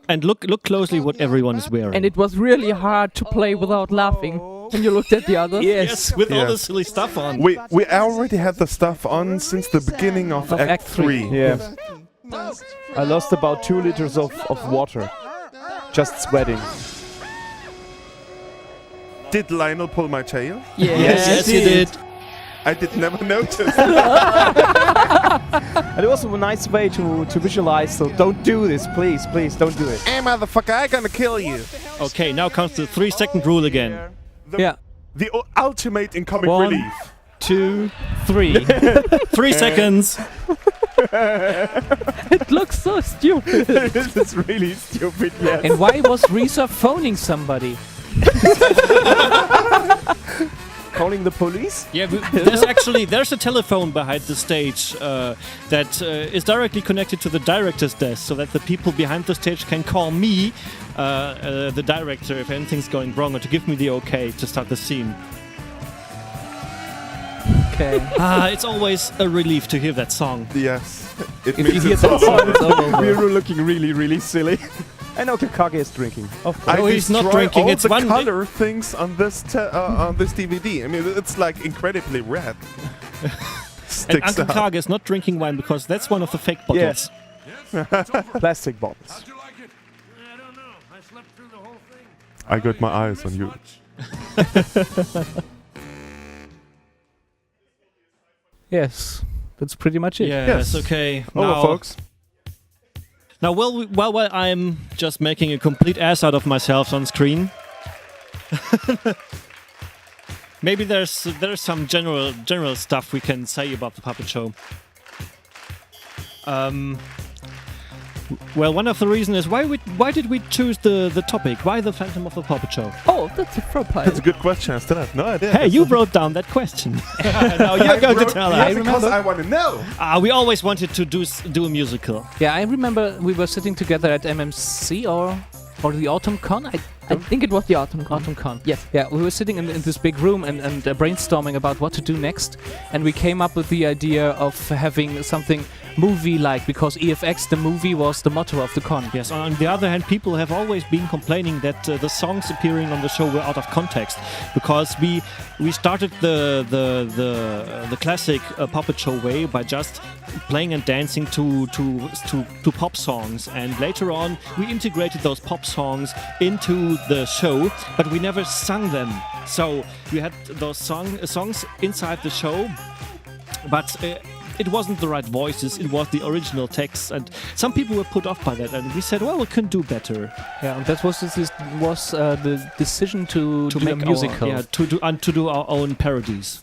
Speaker 1: and look closely what everyone is wearing.
Speaker 3: And it was really hard to play without laughing when you looked at the others.
Speaker 1: Yes, with all the silly stuff on.
Speaker 5: We already had the stuff on since the beginning of Act 3.
Speaker 6: Yeah. I lost about 2 liters of water. Just sweating.
Speaker 5: Did Lionel pull my tail?
Speaker 1: Yes, he did.
Speaker 5: I did never notice.
Speaker 6: And it was a nice way to visualize, so don't do this, please, don't do it.
Speaker 5: Hey, motherfucker, I'm gonna kill you.
Speaker 1: Okay, now comes the 3-second rule again.
Speaker 5: The ultimate in comic
Speaker 1: 1,
Speaker 5: relief.
Speaker 1: 2, 3. 3 seconds.
Speaker 3: It looks so stupid.
Speaker 6: This is really stupid, yes.
Speaker 4: And why was Risa phoning somebody?
Speaker 6: Calling the police?
Speaker 1: Yeah, there's a telephone behind the stage that is directly connected to the director's desk, so that the people behind the stage can call me, the director, if anything's going wrong, or to give me the okay to start the scene.
Speaker 4: Okay.
Speaker 1: It's always a relief to hear that song.
Speaker 5: Yes.
Speaker 4: If you hear that song, it's over.
Speaker 6: We're looking really, really silly. And Okakage is drinking. Of course.
Speaker 1: No, he's not drinking.
Speaker 5: All
Speaker 1: It's
Speaker 5: the
Speaker 1: one
Speaker 5: color things on this on this DVD. I mean, it's like incredibly red.
Speaker 1: And
Speaker 5: Sticks
Speaker 1: Uncle
Speaker 5: out.
Speaker 1: Kage is not drinking wine because that's one of the fake bottles.
Speaker 6: Plastic bottles.
Speaker 5: I got my eyes on you.
Speaker 4: Yes, that's pretty much it.
Speaker 1: Yes, okay.
Speaker 5: Over, folks.
Speaker 1: Now, while I'm just making a complete ass out of myself on screen, maybe there's some general stuff we can say about the puppet show. Well, one of the reasons is why did we choose the topic? Why the Phantom of the Puppet Show?
Speaker 3: Oh, that's a proper.
Speaker 5: That's a good question. I still have no idea.
Speaker 1: Hey, you wrote down that question. Now you're going to tell us.
Speaker 5: Because I want to know.
Speaker 1: We always wanted to do a musical.
Speaker 4: Yeah, I remember we were sitting together at MMC or the Autumn Con.
Speaker 3: I think it was the Autumn Con.
Speaker 4: Autumn Con.
Speaker 3: Yes.
Speaker 4: Yeah, we were sitting in this big room and brainstorming about what to do next, and we came up with the idea of having something movie-like, because EFX, the movie, was the motto of the con.
Speaker 1: Yes, on the other hand, people have always been complaining that the songs appearing on the show were out of context, because we started the classic puppet show way by just playing and dancing to pop songs, and later on we integrated those pop songs into the show, but we never sung them. So we had those songs inside the show, but it wasn't the right voices, it was the original text, and some people were put off by that, and we said, well, we can do better.
Speaker 4: Yeah, and that was the decision to do
Speaker 1: make
Speaker 4: a musical.
Speaker 1: to do our own parodies.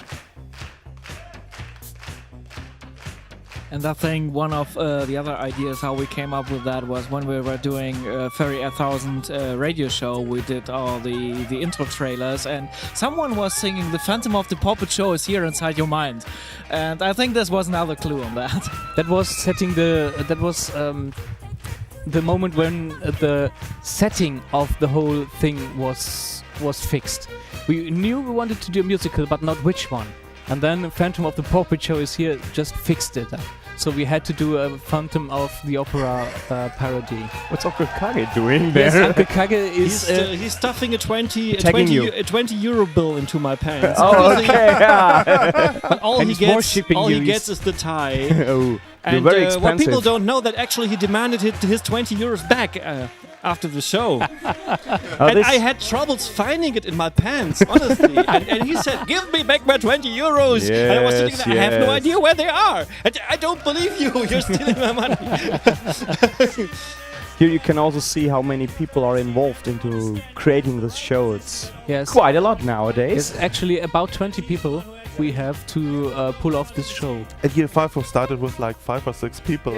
Speaker 7: And I think one of the other ideas how we came up with that was when we were doing Ferry 1000 radio show, we did all the intro trailers, and someone was singing "The Phantom of the Puppet Show is here inside your mind," and I think this was another clue on that.
Speaker 4: That was the moment when the setting of the whole thing was fixed. We knew we wanted to do a musical, but not which one. And then Phantom of the Pawpetshow is here, just fixed it. So we had to do a Phantom of the Opera parody.
Speaker 6: What's Uncle Kage doing
Speaker 4: Yes,
Speaker 6: there?
Speaker 4: Uncle Kage is...
Speaker 1: he's stuffing a 20 euro bill into my pants.
Speaker 6: Oh, okay.
Speaker 1: But all
Speaker 6: And
Speaker 1: he
Speaker 6: he's more
Speaker 1: gets,
Speaker 6: shipping
Speaker 1: all he
Speaker 6: you.
Speaker 1: gets is the tie.
Speaker 6: Oh,
Speaker 1: and
Speaker 6: you're very
Speaker 1: what
Speaker 6: expensive.
Speaker 1: people don't know that actually he demanded his 20 euros back after the show. And I had troubles finding it in my pants, honestly. and he said, "Give me back my 20 euros." And I was sitting there, I have no idea where they are. And I don't believe you. You're stealing my money.
Speaker 6: Here you can also see how many people are involved into creating this show. It's
Speaker 4: Yes.
Speaker 6: quite a lot nowadays.
Speaker 4: It's actually about 20 people we have to pull off this show.
Speaker 5: At year 5 we started with like 5 or 6 people.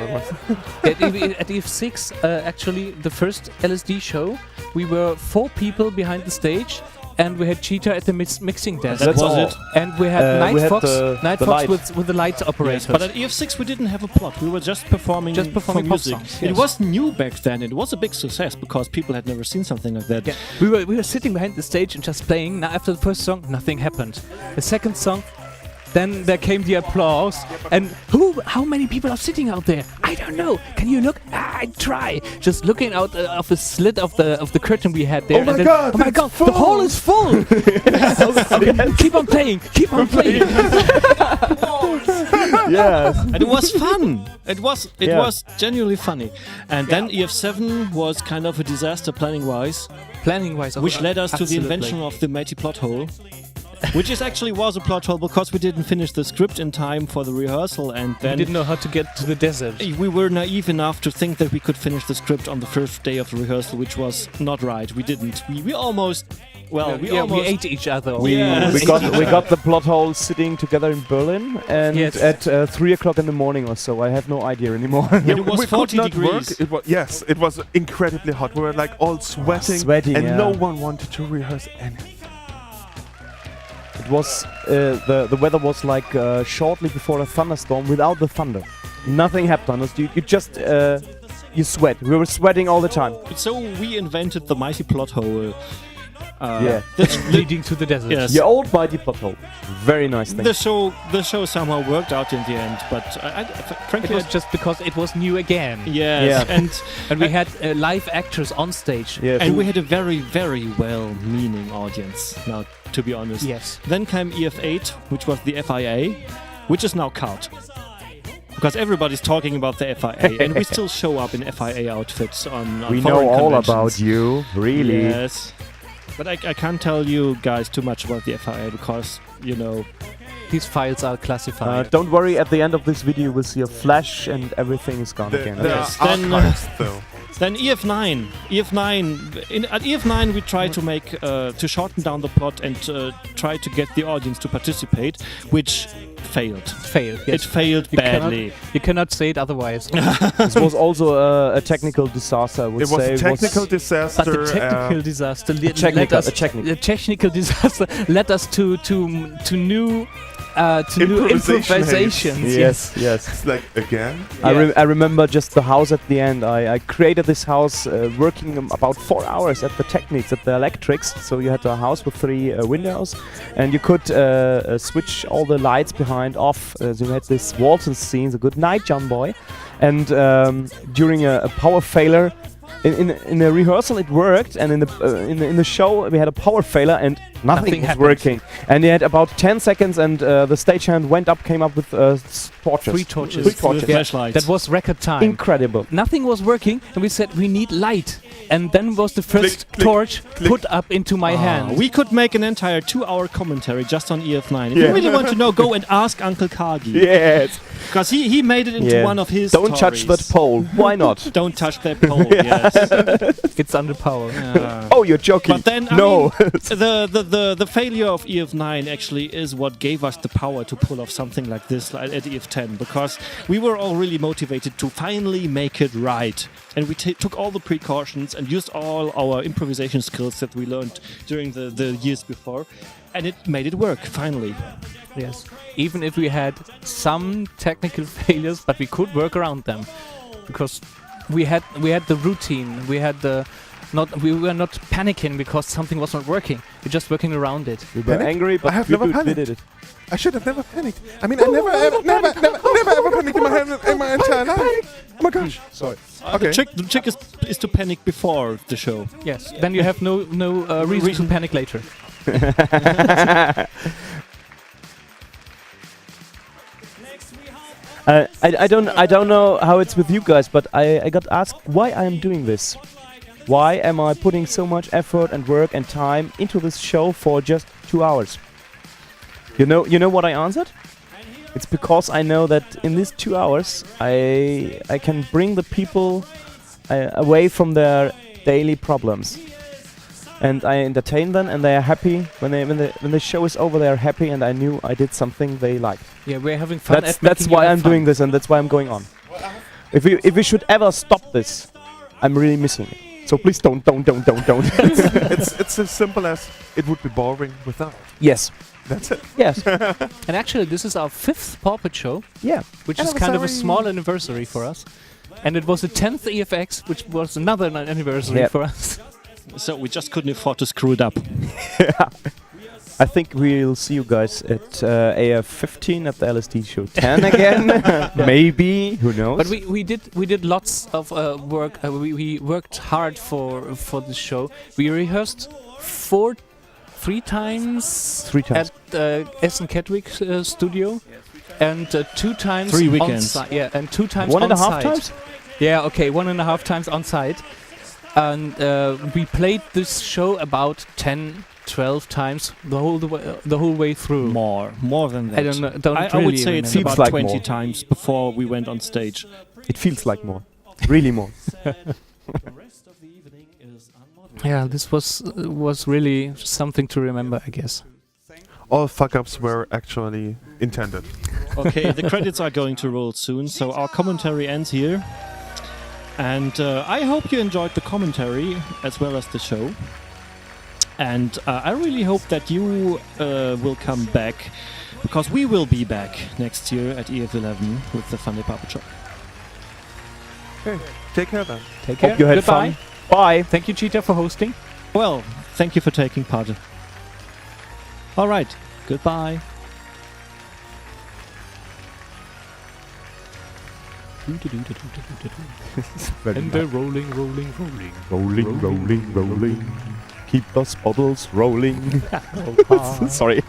Speaker 4: At EF6, actually, the first LSD show, we were 4 people behind the stage, and we had Cheetah at the mixing desk.
Speaker 1: That was it.
Speaker 4: And we had
Speaker 6: we had
Speaker 4: Night
Speaker 6: the
Speaker 4: Fox
Speaker 6: light.
Speaker 4: with the light operators.
Speaker 1: But at EF6 we didn't have a plot. We were just performing
Speaker 4: pop
Speaker 1: music.
Speaker 4: songs,
Speaker 1: It
Speaker 4: yes.
Speaker 1: was new back then. It was a big success because people had never seen something like that.
Speaker 4: Yeah. We were sitting behind the stage and just playing. Now after the first song, nothing happened. The second song, then there came the applause. And how many people are sitting out there? I don't know. Can you look? I try. Just looking out of the slit of the curtain we had there.
Speaker 5: Oh my
Speaker 4: and then,
Speaker 5: God,
Speaker 4: oh my
Speaker 5: it's
Speaker 4: God!
Speaker 5: full.
Speaker 4: The hall is full. Okay, keep on playing. Keep on playing.
Speaker 6: Yes.
Speaker 1: And it was fun. It was
Speaker 6: Yeah.
Speaker 1: genuinely funny. And then EF7 was kind of a disaster planning-wise, which led us to the invention of the mighty plot hole. Which actually was a plot hole because we didn't finish the script in time for the rehearsal, and
Speaker 4: We
Speaker 1: then
Speaker 4: didn't know how to get to the desert.
Speaker 1: we were naive enough to think that we could finish the script on the first day of the rehearsal, which was not right. We didn't. We almost. Well, we almost
Speaker 4: ate each other.
Speaker 6: We got the plot hole sitting together in Berlin, and
Speaker 4: Yes.
Speaker 6: at 3 o'clock in the morning or so. I have no idea anymore.
Speaker 1: And it was
Speaker 5: we
Speaker 1: 40
Speaker 5: could not
Speaker 1: degrees.
Speaker 5: work. It was incredibly hot. We were like all sweating,
Speaker 6: Sweating,
Speaker 5: and
Speaker 6: yeah.
Speaker 5: no one wanted to rehearse anything.
Speaker 6: It was the weather was like shortly before a thunderstorm without the thunder. Nothing happened. You just you sweat. We were sweating all the time.
Speaker 1: So we invented the mighty plot hole.
Speaker 6: Yeah.
Speaker 4: Leading to the desert.
Speaker 1: Yes.
Speaker 6: Your old mighty plot hole. Very nice thing.
Speaker 1: The show somehow worked out in the end, but
Speaker 4: It
Speaker 1: frankly,
Speaker 4: was just because it was new again.
Speaker 1: yes,
Speaker 6: Yeah.
Speaker 4: And we had live actors on stage.
Speaker 6: Yeah,
Speaker 1: and we had a very, very well-meaning audience. Now, to be honest.
Speaker 4: Yes.
Speaker 1: Then came EF8, which was the FIA, which is now cut. Because everybody's talking about the FIA, and we still show up in FIA outfits on
Speaker 6: we
Speaker 1: foreign
Speaker 6: know all
Speaker 1: conventions.
Speaker 6: about you, really.
Speaker 1: Yes. But I can't tell you guys too much about the FIA because, you know...
Speaker 4: These files are classified.
Speaker 6: Don't worry, at the end of this video you will see a flash and everything is gone again.
Speaker 5: There
Speaker 1: Yes,
Speaker 5: are
Speaker 1: then,
Speaker 5: archives, though.
Speaker 1: Then EF9. At EF9 we try to make to shorten down the plot and try to get the audience to participate, which failed.
Speaker 4: Failed. Yes.
Speaker 1: It failed badly.
Speaker 4: You cannot say it otherwise.
Speaker 6: This was also a technical disaster, I would
Speaker 5: It was
Speaker 6: say.
Speaker 5: a technical disaster.
Speaker 4: But the technical disaster
Speaker 6: technical
Speaker 4: disaster led us to new improvisations.
Speaker 6: Yes.
Speaker 5: It's like, again?
Speaker 6: I remember just the house at the end. I created this house working about 4 hours at the techniques, at the electrics. So you had a house with 3 windows, and you could switch all the lights behind off. So you had this Walton scene, the good night, John Boy. And during a power failure, in a rehearsal it worked, and in the show we had a power failure and nothing was
Speaker 4: happened.
Speaker 6: working. And they had about 10 seconds, and the stagehand came up with torches.
Speaker 4: 3 torches.
Speaker 1: With flashlights.
Speaker 4: That was record time.
Speaker 6: Incredible.
Speaker 4: Nothing was working, and we said we need light. And then was the first torch put up into my hand.
Speaker 1: We could make an entire 2-hour commentary just on EF9. If you really want to know, go and ask Uncle Kagi.
Speaker 6: Yes.
Speaker 1: Because he made it into one of his
Speaker 6: Don't touch that pole. Why not?
Speaker 1: Don't touch that pole, yes.
Speaker 4: It's under power.
Speaker 6: Oh, you're joking.
Speaker 1: But then, I
Speaker 6: no.
Speaker 1: mean, the failure of EF9 actually is what gave us the power to pull off something like this at EF10, because we were all really motivated to finally make it right. And we took all the precautions and used all our improvisation skills that we learned during the years before, and it made it work, finally.
Speaker 4: Yes. Even if we had some technical failures, but we could work around them. Because we had the routine, we had the we were not panicking because something was not working. We're just working around it.
Speaker 6: We were angry, but
Speaker 5: I have
Speaker 6: we
Speaker 5: never panicked.
Speaker 6: did it.
Speaker 5: I should have never panicked. I mean, I never ever panicked in my entire life. Oh my gosh.
Speaker 6: Sorry.
Speaker 5: Okay.
Speaker 1: The trick is to panic before the show.
Speaker 4: Yes. Then you have no reason to panic later.
Speaker 6: I don't know how it's with you guys, but I got asked why I am doing this. Why am I putting so much effort and work and time into this show for just 2 hours? You know what I answered? It's because I know that in these 2 hours I can bring the people away from their daily problems, and I entertain them, and they are happy when the show is over. They are happy, and I knew I did something they liked.
Speaker 4: Yeah, we're having fun.
Speaker 6: That's why I'm doing this, and that's why I'm going on. If we should ever stop this, I'm really missing it. So please don't.
Speaker 5: It's as simple as it would be boring without.
Speaker 6: Yes.
Speaker 5: That's it.
Speaker 6: Yes.
Speaker 4: And actually, this is our 5th Pawpet show.
Speaker 6: Yeah.
Speaker 4: Which is kind of a small anniversary for us. And it was the 10th EFX, which was another anniversary for us.
Speaker 1: So we just couldn't afford to screw it up.
Speaker 6: Yeah. I think we'll see you guys at AF 15 at the LSD show 10 again. Maybe, who knows?
Speaker 4: But we did lots of work. We worked hard for this show. We rehearsed 3 times at Essen Kedwick studio, and 2 times
Speaker 1: 3 weekends.
Speaker 4: Yeah, and 2 times
Speaker 6: 1.5 times.
Speaker 4: Yeah, okay, 1.5 times on site, and we played this show about 10-12 times the whole way through.
Speaker 1: More than that.
Speaker 4: I don't know.
Speaker 1: I
Speaker 4: Really
Speaker 1: would say it's
Speaker 4: remember.
Speaker 1: about
Speaker 6: like
Speaker 1: 20
Speaker 6: more.
Speaker 1: times before we went on stage.
Speaker 6: It feels like more. Really more.
Speaker 4: Yeah, this was really something to remember, I guess.
Speaker 5: All fuck-ups were actually intended.
Speaker 1: Okay, the credits are going to roll soon, so our commentary ends here. And I hope you enjoyed the commentary as well as the show. And I really hope that you will come back, because we will be back next year at EF11 with the Funny Puppet Show.
Speaker 5: Okay, take care then.
Speaker 4: Take care.
Speaker 6: Hope you had
Speaker 4: Goodbye.
Speaker 6: fun. Bye.
Speaker 4: Thank you, Cheetah, for hosting.
Speaker 1: Well, thank you for taking part. All right, goodbye.
Speaker 4: And they're rolling.
Speaker 6: Keep those bottles rolling. Sorry.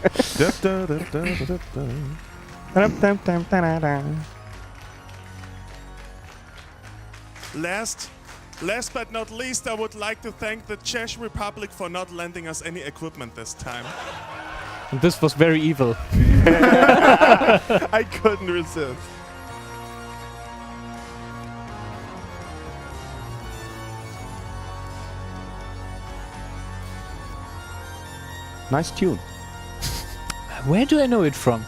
Speaker 8: Last but not least, I would like to thank the Czech Republic for not lending us any equipment this time.
Speaker 4: And this was very evil.
Speaker 8: I couldn't resist.
Speaker 6: Nice tune.
Speaker 4: Where do I know it from?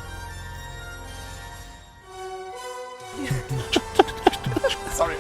Speaker 8: Sorry.